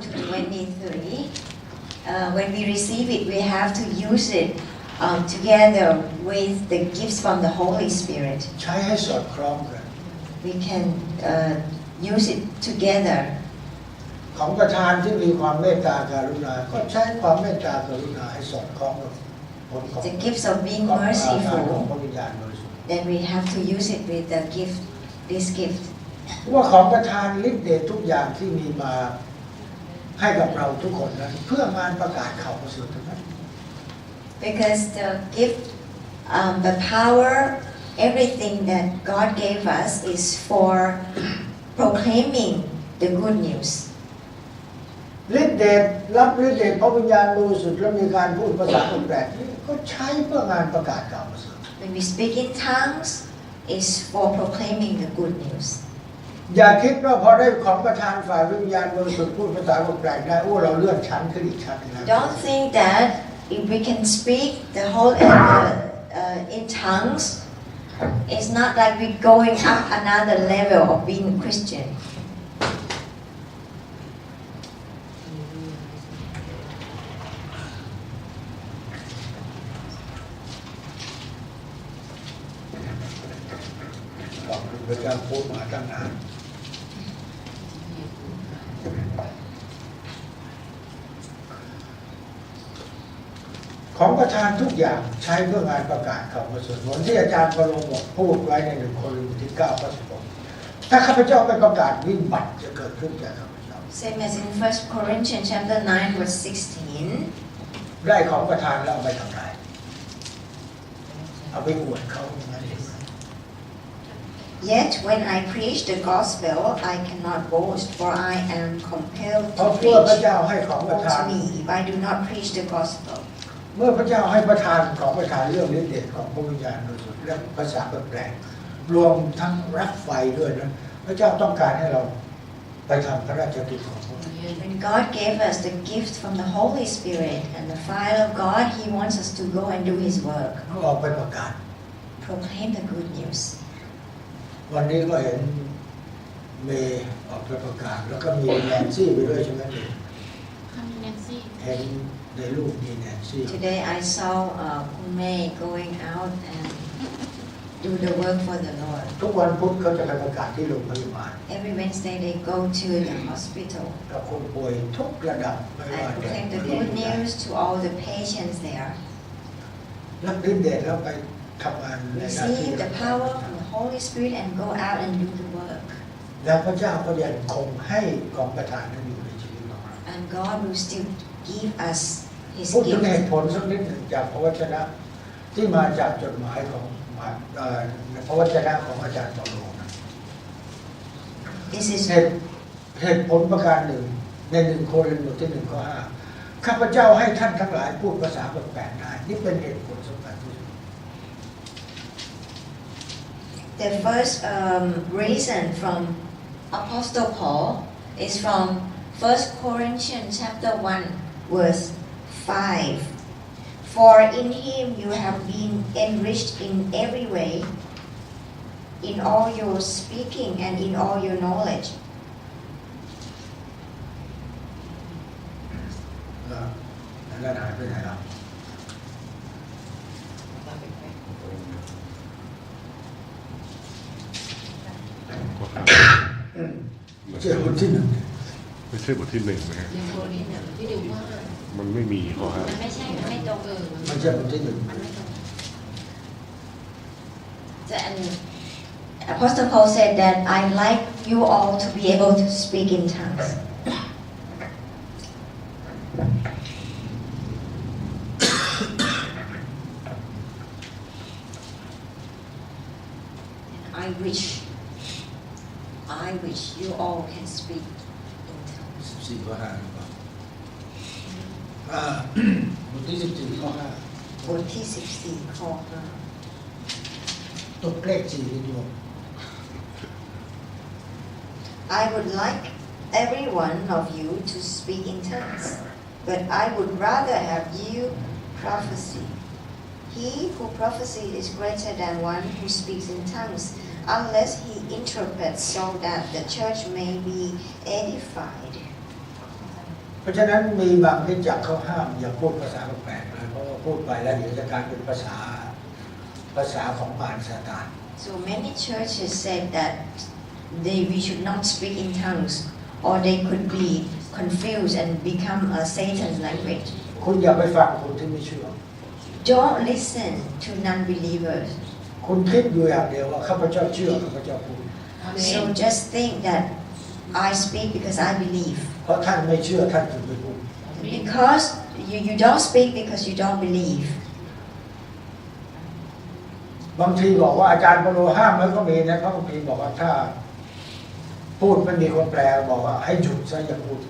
to 23, when we receive it, we have to use it together with the gifts from the Holy Spirit. ใช้ให้สอดคล้องกัน We can use it together. ของประทานที่มีความเมตตากรุณาก็ใช้ความเมตตากรุณาให้สอดคล้องกับผลของ The gifts of being ของพระ merciful, วิญญาณบริสุทธิ์ then we have to use it with the gift, this gift. ว่าของประทานฤทธิ์เดชทุกอย่างที่มีมาให้กับเราทุกคนนั้นเพื่องานประกาศข่าวประเสริฐทั้งนั้น Because the gift, the power, everything that God gave us is for proclaiming the good news. ฤทธิ์เดชรับฤทธิ์เดชพระวิญญาณบริสุทธิ์และมีการพูดภาษาแปลกๆนี่ก็ใช้เพื่องานประกาศข่าวประเสริฐ When we speak in tongues, is for proclaiming the good news. อย่าคิดว่าพอได้ของประทานฝ่ายวิญญาณบริสุทธิ์พูดภาษาแปลกๆได้โอ้เราเลื่อนชั้นขึ้นอีกชั้นนึงแล้ว Don't think that if we can speak the whole in tongues, it's not like we're going up another level of being a Christian. ขอบคุณพระเจ้าพูดมาตั้งนานของประทานทุกอย่างใช้เพื่องานประกาศข่าวประเสริฐเหมือนที่อาจารย์ประโลมบอกพูดไว้ใน1 โครินธ์ที่ 9 ข้อ 16ถ้าข้าพเจ้าไม่ประกาศวิบัติจะเกิดขึ้นแก่ข้าพเจ้า Same as in 1 Corinthians chapter 9 verse 16. ได้ของประทานแล้วเอาไปทำลายเอาไปอวดเขาอย่างนั้นเอง Yet when I preach the gospel, I cannot boast, for I am compelled เพราะ to เพื่อพระ preach. เจ้าให้ของประ Woe ทาน to me if I do not preach the gospel. เมื่อพระเจ้าให้ประทานของประทานเรื่องฤทธิ์เดชของพระวิญญาณบริสุทธิ์และภาษาแปลกๆรวมทั้งรับไฟด้วยนั้นพระเจ้าต้องการให้เราไปทำพระราชกิจของพระองค์ When God gave us the gift from the Holy Spirit and the fire of God, He wants us to go and do His work. ออกไปประกาศ Proclaim the good news. วันนี้ก็เห็นเมย์ออกไปประกาศแล้วก็มีแนนซี่ไปด้วยใช่ไหมเด็ก แนนซี่ เห็นในรูปมีแนนซี่ Today I saw Kume going out and do the work for the Lord. ทุกวันพุธเขาจะไปประกาศที่โรงพยาบาล Every Wednesday they go to the hospital กับคนป่วยทุกระดับไม่ว่า and จะ proclaim the good news to all the patients there. รับฤทธิ์เดชแล้วไปทำงานในหน้าที่ Receive the power from the Holy Spirit and go out and do the work. แล้วพระเจ้าก็ยังคงให้ของประทานนั้นอยู่ในชีวิตของเรา And God will still give us His พูดถึงเหตุ gift. ผลสักนิดหนึ่งจากพระวจนะที่มาจากจดหมายของพระวจนะของอาจารย์เปาโลนะ This is เหตุผลประการหนึ่งใน1 โครินธ์บทที่ 1 ข้อ 5ข้าพเจ้าให้ท่านทั้งหลายพูดภาษาแปลกๆได้นี่เป็นเหตุผลสำคัญที่สุด the first reason from Apostle Paul is from 1 Corinthians chapter 1 verse 5. For in Him you have been enriched in every way, in all your speaking and in all your knowledge. แล้วหายไปไหนแล้ว ไม่ใช่บทที่ 1 ไม่ใช่บทที่ 1นะฮะ ในโครินธ์เนี่ยที่ดูว่า มันไม่มีข้อห้า มันไม่ใช่มันไม่ตรง ไม่ใช่บทที่ มันไม่ตรง And Apostle Paul said that I like you all to be able to speak in tongues. I wish I wish you all can speak in tongues. 14 ข้อ 5 หรือเปล่าบทที่ 14 ข้อ 5 บทที่14ข้อตกเลข4โยม 5 I would like every one of you to speak in tongues, but I would rather have you prophesy. He who prophesies is greater than one who speaks in tongues, unless he interprets so that the church may be edified. เพราะฉะนั้นมีบางที่จักเขาห้ามอย่าพูดภาษาแปลกๆเลยเพราะว่าพูดไปแล้วเดี๋ยวจะกลายเป็นภาษาของมารซาตาน So many churches said that we should not speak in tongues, or they could be confused and become a Satan's language. คุณอย่าไปฟังคนที่ไม่เชื่อ Don't listen to non-believers. คุณคิดอยู่อย่างเดียวว่าข้าพเจ้าเชื่อข้าพเจ้าพูด So just think that I speak because I believe. เพราะท่านไม่เชื่อท่านถึงไม่พูด Because you don't speak because you don't believe. บางทีบอกว่าอาจารย์เปาโลห้ามแล้วก็มีนะพระคัมภีร์บอกว่าถ้าพูดไม่มีคนแปลบอกว่าให้หยุดซะอย่าพูด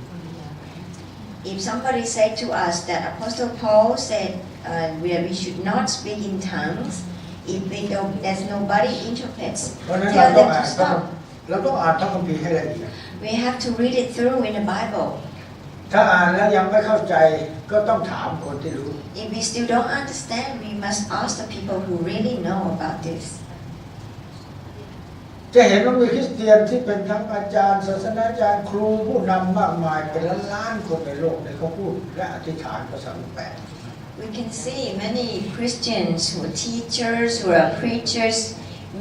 If somebody said to us that Apostle Paul said we should not speak in tongues, if there's nobody interprets, เพราะฉะนั้น tell เราต้อง them อ่า to น stop. เราต้องอ่านพระคัมภีร์ให้ละเอียด We have to read it through in the Bible. ถ้าอ่านแล้วยังไม่เข้าใจก็ต้องถามคนที่รู้ If we still don't understand, we must ask the people who really know about this. จะเห็นว่ามีคริสเตียนที่เป็นทั้งอาจารย์ศาสนาจารย์ครูผู้นำมากมายเป็นล้านๆคนในโลกเนี่ยเขาพูดและอธิษฐานภาษาแปลก We can see many Christians who are teachers, who are preachers,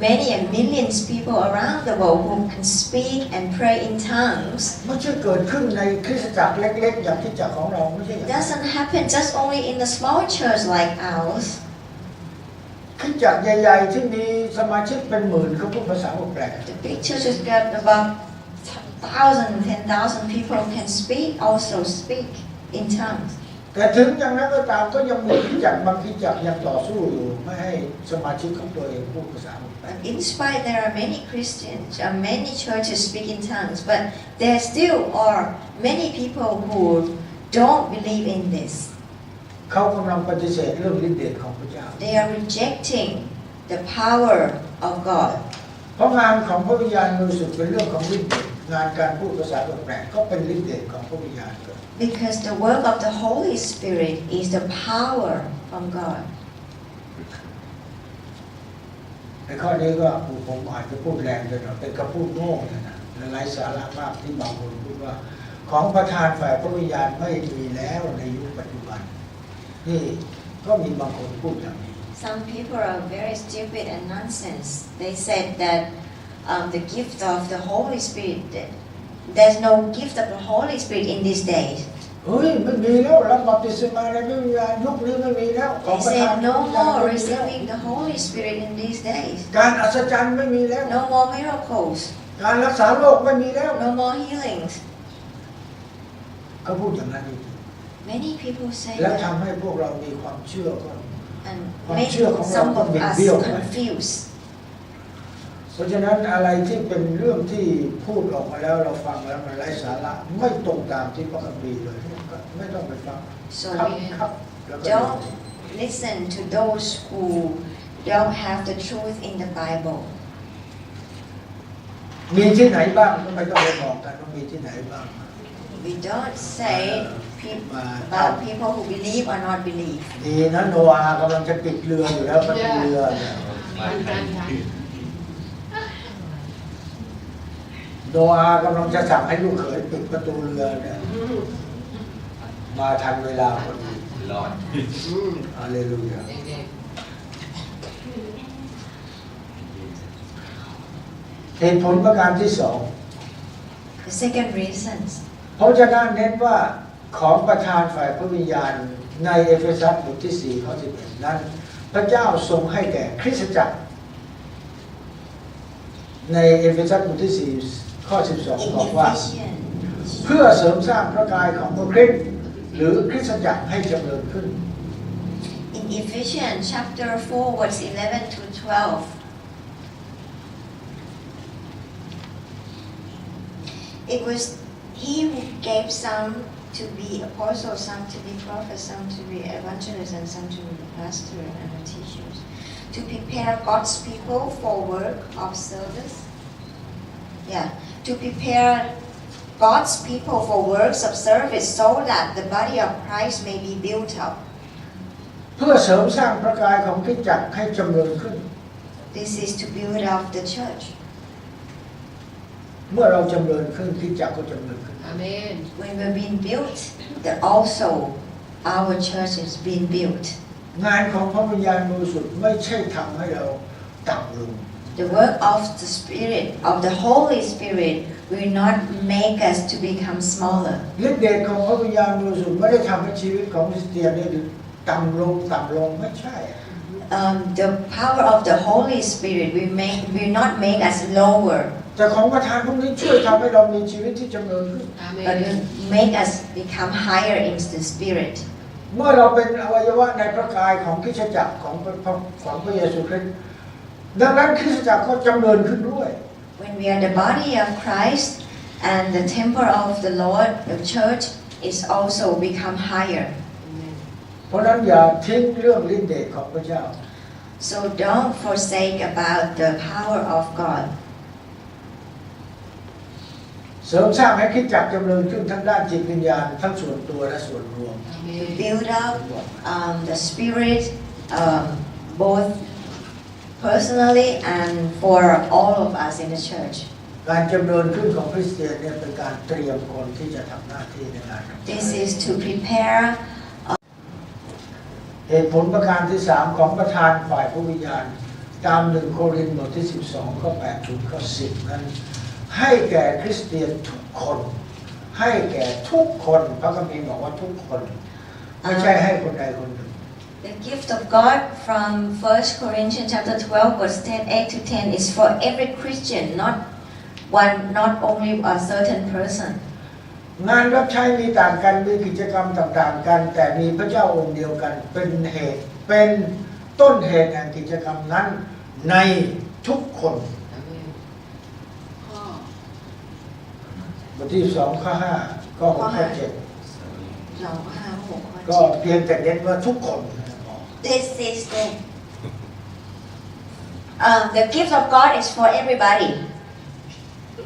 many and millions of people around the world who can speak and pray in tongues. ไม่ใช่เกิดขึ้นในคริสตจักรเล็กๆอย่างคริสตจักรของเราไม่ใช่ It doesn't happen just only in the small church like ours. คริสตจักรใหญ่ๆที่มีสมาชิกเป็นหมื่นเขาพูดภาษาแปลก The big churches got about 1,000, 10,000 people can also speak in tongues. แต่ถึงอย่างนั้นก็ตามก็ยังมีคริสตจักรบางคริสตจักรยังต่อสู้อยู่ไม่ให้สมาชิกของตัวเองพูดภาษาแปลก In spite there are many Christians, many churches speak in tongues, but there still are many people who don't believe in this. เขากำลังปฏิเสธเรื่องฤทธิ์เดชของพระเจ้า They are rejecting the power of God. เพราะงานของพระวิญญาณบริสุทธิ์เป็นเรื่องของฤทธิ์เดชงานการพูดภาษาแปลกๆก็เป็นฤทธิ์เดชของพระวิญญาณ Because the work of the Holy Spirit is the power from God. ในข้อนี้ก็ผมอาจจะพูดแรงไปหน่อยเป็นคำพูดโง่นะไร้สาระมากที่บางคนพูดว่าของประธานฝ่ายพระวิญญาณไม่มีแล้วในยุคปัจจุบันนี่ก็มีบางคนพูดอย่างนี้ Some people are very stupid and nonsense. They said that the gift of the Holy Spirit, there's no gift of the Holy Spirit in these days. เฮ้ยไม่มีแล้วรับบัพติศมาในพระวิญญาณยุคนี้ไม่มีแล้วของ They ประธาน said no more receiving the Holy Spirit in these days. การอัศจรรย์ไม่มีแล้ว No more miracles. การรักษาโรคไม่มีแล้ว No more healings. เขาพูดอย่างนั้น Many people say และ that ทำให้พวกเรามีความเชื่อก็ and ความ make เชื่อของเรา some ก็ of บิด us เบี้ยวไป confused. เพราะฉะนั้นอะไรที่เป็นเรื่องที่พูดออกมาแล้วเราฟังแล้วมันไร้สาระไม่ตรงตามที่พระคัมภีร์เลยก็ไม่ต้องไปฟัง So ครับแล้วก็ don't listen to those who don't have the truth in the Bible. มีที่ไหนบ้างก็ไม่ต้องไปบอกกันว่ามีที่ไหนบ้าง We don't say about people who believe or not believe. ดีนะโนอาห์กำลังจะปิดเรืออยู่แล้วประตูเรือเนี่ยโนอาห์กำลังจะสั่งให้ลูกเขยปิดประตูเรือเนี่ยมาทันเวลาพอดีรอดฮาเลลูยาเหตุผลประการที่สอง The second reason, เพราะฉะนั้นเน้นว่าของประทานฝ่ายพระวิญญาณในเอเฟซัสบทที่4ข้อ11นั้นพระเจ้าทรงให้แก่คริสตจักรในเอเฟซัสบทที่4ข้อ12บอกว่าเพื่อเสริมสร้างพระกายของพระคริสต์หรือคริสตจักรให้เจริญขึ้น in Ephesians chapter 4 verse 11 to 12, it was He who gave some to be apostles, some to be prophets, some to be evangelists, and some to be pastors and teachers, to prepare God's people for work of service. Yeah, to prepare God's people for works of service, so that the body of Christ may be built up. เพื่อเสริมสร้างพระกายของคริสตจักรให้จำเริญขึ้น This is to build up the church. เมื่อเราจำเริญขึ้นคริสตจักรก็จำเริญขึ้น อาเมน When we're being built, that also our church is being built. งานของพระวิญญาณบริสุทธิ์ไม่ใช่ทำให้เราต่ำลง The work of the Spirit, of the Holy Spirit, will not make us to become smaller. ฤทธิ์เดชของพระวิญญาณบริสุทธิ์ไม่ได้ทำให้ชีวิตของคริสเตียนได้ต่ำลงไม่ใช่ The power of the Holy Spirit will not make us lower, แต่ของประทานพวกนี้ช่วยทำให้เรามีชีวิตที่จำเริญขึ้น อาเม but น will make us become higher in the Spirit. เมื่อเราเป็นอวัยวะในพระกายของคริสตจักรของพระเยซูคริสต์ดังนั้นคริสตจักรก็จำเริญขึ้นด้วย When we are the body of Christ and the temple of the Lord, the church is also become higher. เพราะนั้นอย่าทิ้งเรื่องฤทธิ์เดชของพระเจ้า So don't forsake about the power of God. เสริมสร้างให้คริสตจักรจำเริญขึ้นทั้งด้านจิตวิญญาณทั้งส่วนตัวและส่วนรวม To build up the spirit, both personally and for all of us in the church. การจำเริญขึ้นของคริสเตียนเนี่ยเป็นการเตรียมคนที่จะทำหน้าที่ในงาน This is to prepare. เหตุผลประการที่3ของประธานฝ่ายพระวิญญาณตาม1โครินธ์บทที่12ข้อ8ถึงข้อ10นั้นให้แก่คริสเตียนทุกคนให้แก่ทุกคนพระคัมภีร์บอกว่าทุกคนไม่ใช่ให้คนใดคนหนึ่ง The gift of God from 1 Corinthians chapter 12 verse 8 to 10 is for every Christian, not only a certain person. งานรับใช้มีต่างกันมีกิจกรรมต่างๆกันแต่มีพระเจ้าองค์เดียวกันเป็นเหตุเป็นต้นเหตุแห่งกิจกรรมนั้นในทุกคนบทที่2ข้อ5ข้อ6ข้อ7ก็เพียงแต่เน้นว่าทุกคน This is the gift of God is for everybody.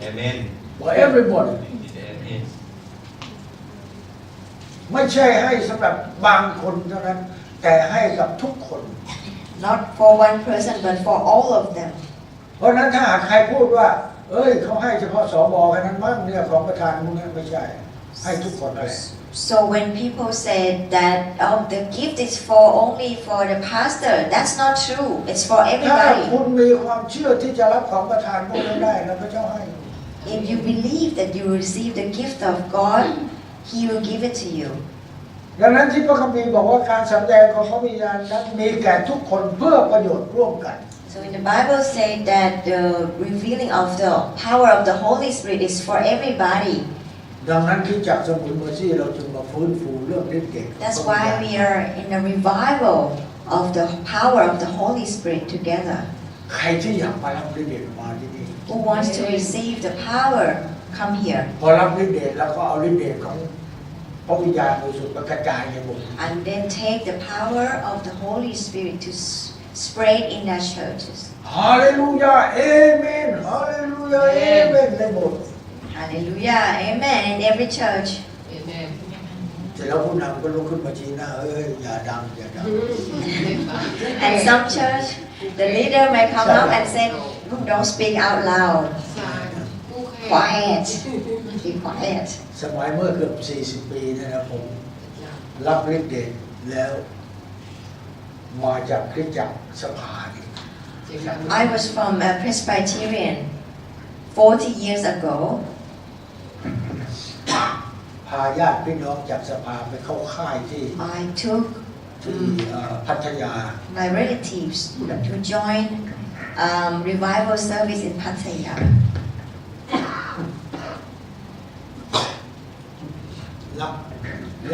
Amen. for everybody Amen. ไม่ใช่ให้สำหรับบางคนเท่านั้นแต่ให้กับทุกคน Not for one person but for all of them. เพราะนั้นถ้าหากใครพูดว่าเขาให้เฉพาะสบแค่นั้นมั้งเนี่ยของประธานพวกนี้ไม่ใช่ให้ทุกคนเลย So when people say that the gift is only for the pastor, that's not true. It's for ถ้า everybody. คุณมีความเชื่อที่จะรับของประธานพวกนี้ได้นะพระเจ้าให้ If you believe that you receive the gift of God, He will give it to you. ดังนั้นที่พระคัมภีร์บอกว่าการสำแดงของพระวิญญาณนั้นมีแก่ทุกคนเพื่อประโยชน์ร่วมกัน So in the Bible say that the revealing of the power of the Holy Spirit is for everybody. ดังนั้นที่จากสมุนเมอร์ซี่เราจึงมาฟื้นฟูเรื่องฤทธิ์เดช That's why we are in a revival of the power of the Holy Spirit together. ใครที่อยากมารับฤทธิ์เดชมาที่นี่ Who wants to receive the power, come here. พอรับฤทธิ์เดชแล้วก็เอาฤทธิ์เดชของพระวิญญาณบริสุทธิ์มากระจายในหมู่ And then take the power of the Holy Spirit to spread in their churches. ฮาเลลูยาเอเมนฮาเลลูยาเอเมนในโบสถ์ Hallelujah, amen, in every church. เอเมน เสร็จแล้วผู้นำก็ลุกขึ้นมาชี้หน้าอย่าดังอย่าดัง And some church, the leader may come up and say, don't speak out loud. สาผู้แข่ Quiet. Be quiet. สมัยเมื่อเกือบ40 ปีนะครับผมรับฤทธิ์เดชแล้วมาจากคริสตจักรสภา I was from a Presbyterian 40 years ago. พาญาติพี่น้องจากสภาไปเข้าค่ายที่ I took พัทยา my relatives to join revival service in Pattaya.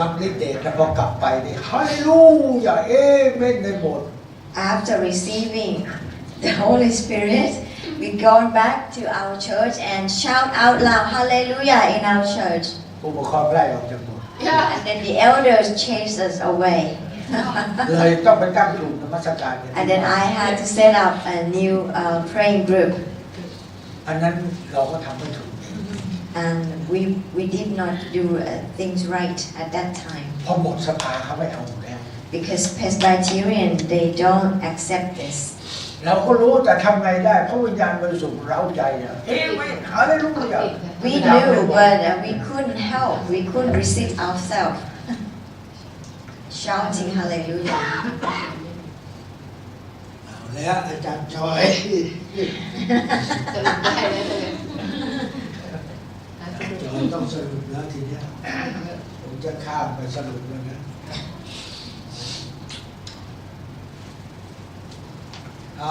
รับฤทธิ์เดชแล้วพอกลับไปนี่ฮาเลลูยาเอเมนในโบสถ์ After receiving the Holy Spirit, we go back to our church and shout out loud Hallelujah in our church. ผู้ปกครองไล่ออกจากโบสถ์ And then the elders chased us away. เลยต้องไปตั้งกลุ่มนมัสการกัน And then I had to set up a new praying group. อันนั้นเราก็ทำไม่ถูก And we did not do things right at that time. พอหมดสภาเขาไม่เอาแล้ว Because Presbyterian, they don't accept this. เราก็รู้แต่ทำไงได้เพราะวิญญาณบริสุทธิ์เร้าใจนะไม่หาได้รู้เลย We knew, but we couldn't help. We couldn't resist ourselves. Shouting hallelujah. เอาแล้วอาจารย์จอย จะหลุดได้แล้วเลย จอยต้องสรุปแล้วทีเนี้ยผมจะข้ามไปสรุปแล้วนะ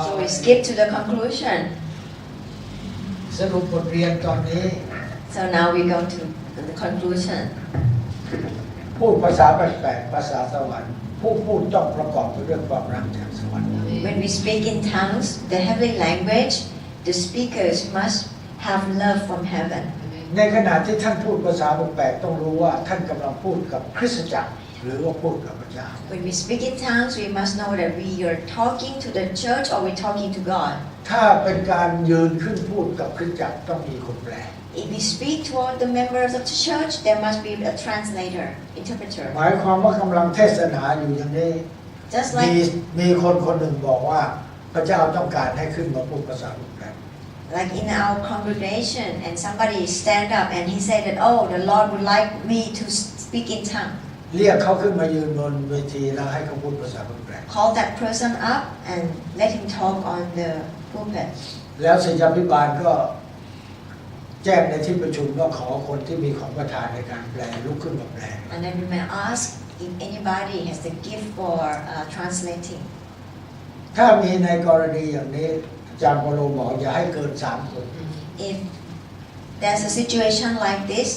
So we skip to the conclusion. สรุปบทเรียนตอนนี้ So now we go to the conclusion. พูดภาษาแปลกๆภาษาสวรรค์ผู้พูดต้องประกอบด้วยเรื่องความรักจากสวรรค์ When we speak in tongues, the heavenly language, the speakers must have love from heaven. ในขณะที่ท่านพูดภาษาแปลกๆต้องรู้ว่าท่านกำลังพูดกับคริสตจักรหรือว่าพูดกับพระเจ้า When we speak in tongues, we must know that we are talking to the church or we're talking to God. ถ้าเป็นการยืนขึ้นพูดกับคริสตจักรต้องมีคนแปล If we speak toward the members of the church, there must be a translator, interpreter. หมายความว่ากำลังเทศนาอยู่อย่างนี้ Just like มีคนคนหนึ่งบอกว่าพระเจ้าต้องการให้ขึ้นมาพูดภาษาแปลก like in our congregation, and somebody stand up and he said that, oh, the Lord would like me to speak in tongue. เรียกเขาขึ้นมายืนบนเวทีแล้วให้เขาพูดภาษาแปลก Call that person up and let him talk on the pulpit. แล้วศิษยาภิบาลก็แจ้งในที่ประชุมว่าขอคนที่มีของประทานในการแปลลุกขึ้นมาแปล And then we may ask if anybody has the gift for translating. ถ้ามีในกรณีอย่างนี้อาจารย์โปโลบอกอย่าให้เกิน3 คน If there's a situation like this,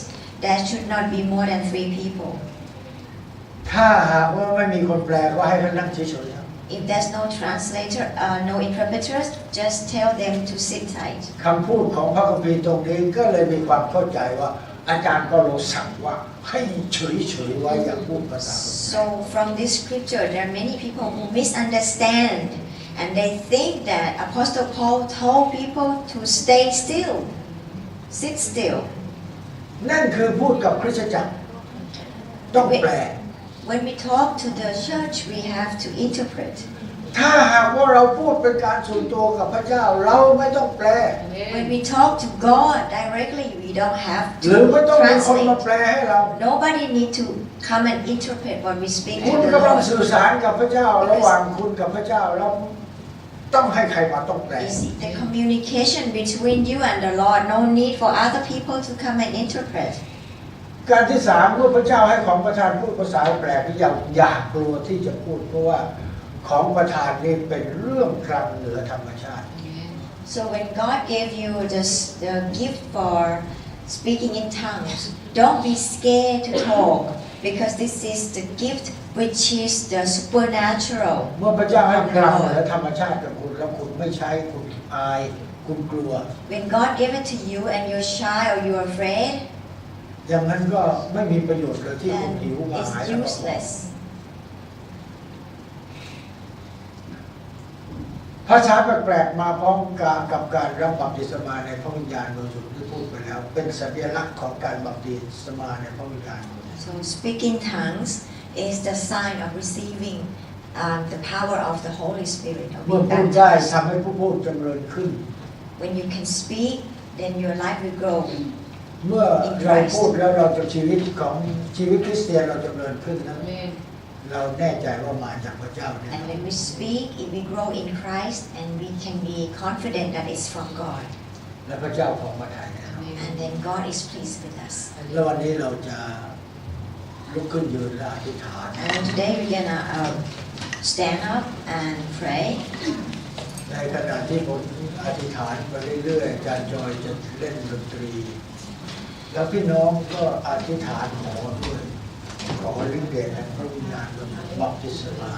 there should not be more than 3 people. ถ้าหากว่าไม่มีคนแปลก็ให้เขานั่งเฉยๆ If there's no translator, no interpreters, just tell them to sit tight. คำพูดของพระคัมภีร์ตรงนี้ก็เลยมีความเข้าใจว่าอาจารย์เปาโลสั่งว่าให้เฉยๆไว้อย่าพูดภาษา So from this scripture, there are many people who misunderstand, and they think that Apostle Paul told people to stay still, sit still. นั่นคือพูดกับคริสตจักรต้องแปล When we talk to the church, we have to interpret. ถ้าหากว่าเราพูดเป็นการส่วนตัวกับพระเจ้าเราไม่ต้องแปล When we talk to God directly, we don't have หรือ to ไม่ต้องมีคนมา translate. แปลให้เรา Nobody need to come and interpret what we speak คุณ to the กำลัง Lord. สื่อสารกับพระเจ้าระหว่างคุณกับพระเจ้าเราต้องให้ใครมาต้องแปล You see, the communication between you and the Lord, no need for other people to come and interpret. การที่3เมื่อพระเจ้าให้ของประทานพูดภาษาแปลกอย่ากลัวที่จะพูดเพราะว่าของประทานนี่เป็นเรื่องกลางเหนือธรรมชาติ So when God gave you the gift for speaking in tongues, don't be scared to talk, because this is the gift which is the supernatural. เมื่อพระเจ้าให้กลางเหนือธรรมชาติกับคุณแล้วคุณไม่ใช้คุณอายคุณกลัว When God gave it to you and you're shy or you're afraid, อย่างนั้นก็ไม่มีประโยชน์เลยที่คุณ then หิวมาหาย it's useless. ภาษาแปลกๆมาพร้อมกับการรับบัพติศมาในพระวิญญาณบริสุทธิ์ที่พูดไปแล้วเป็นสัญลักษณ์ของการบัพติศมาในพระวิญญาณ So speaking tongues is the sign of receiving the power of the Holy Spirit. Of เมื่อ being พูดได้ baptized. ทำให้ผู้พูดจำเริญขึ้น When you can speak, then your life will grow. เมื่อเราพูดแล้วเราจะชีวิตของชีวิตคริสเตียนเราจำเริญขึ้นนะเราแน่ใจว่ามาจากพระเจ้าเนี่ย And when we speak, if we grow in Christ, and we can be confident that it's from God. และพระเจ้าของมาไทยเนี่ย And then God is pleased with us. แล้ววันนี้เราจะลุกขึ้นยืนและอธิษฐาน And today we're gonna stand up and pray. ในขณะที่ผมอธิษฐานไปเรื่อยๆอาจารย์จอยจะเล่นดนตรี แล้วพี่น้องก็อธิษฐานขอด้วยขอฤทธิ์เดชแห่งพระวิญญาณบำบัพติศมา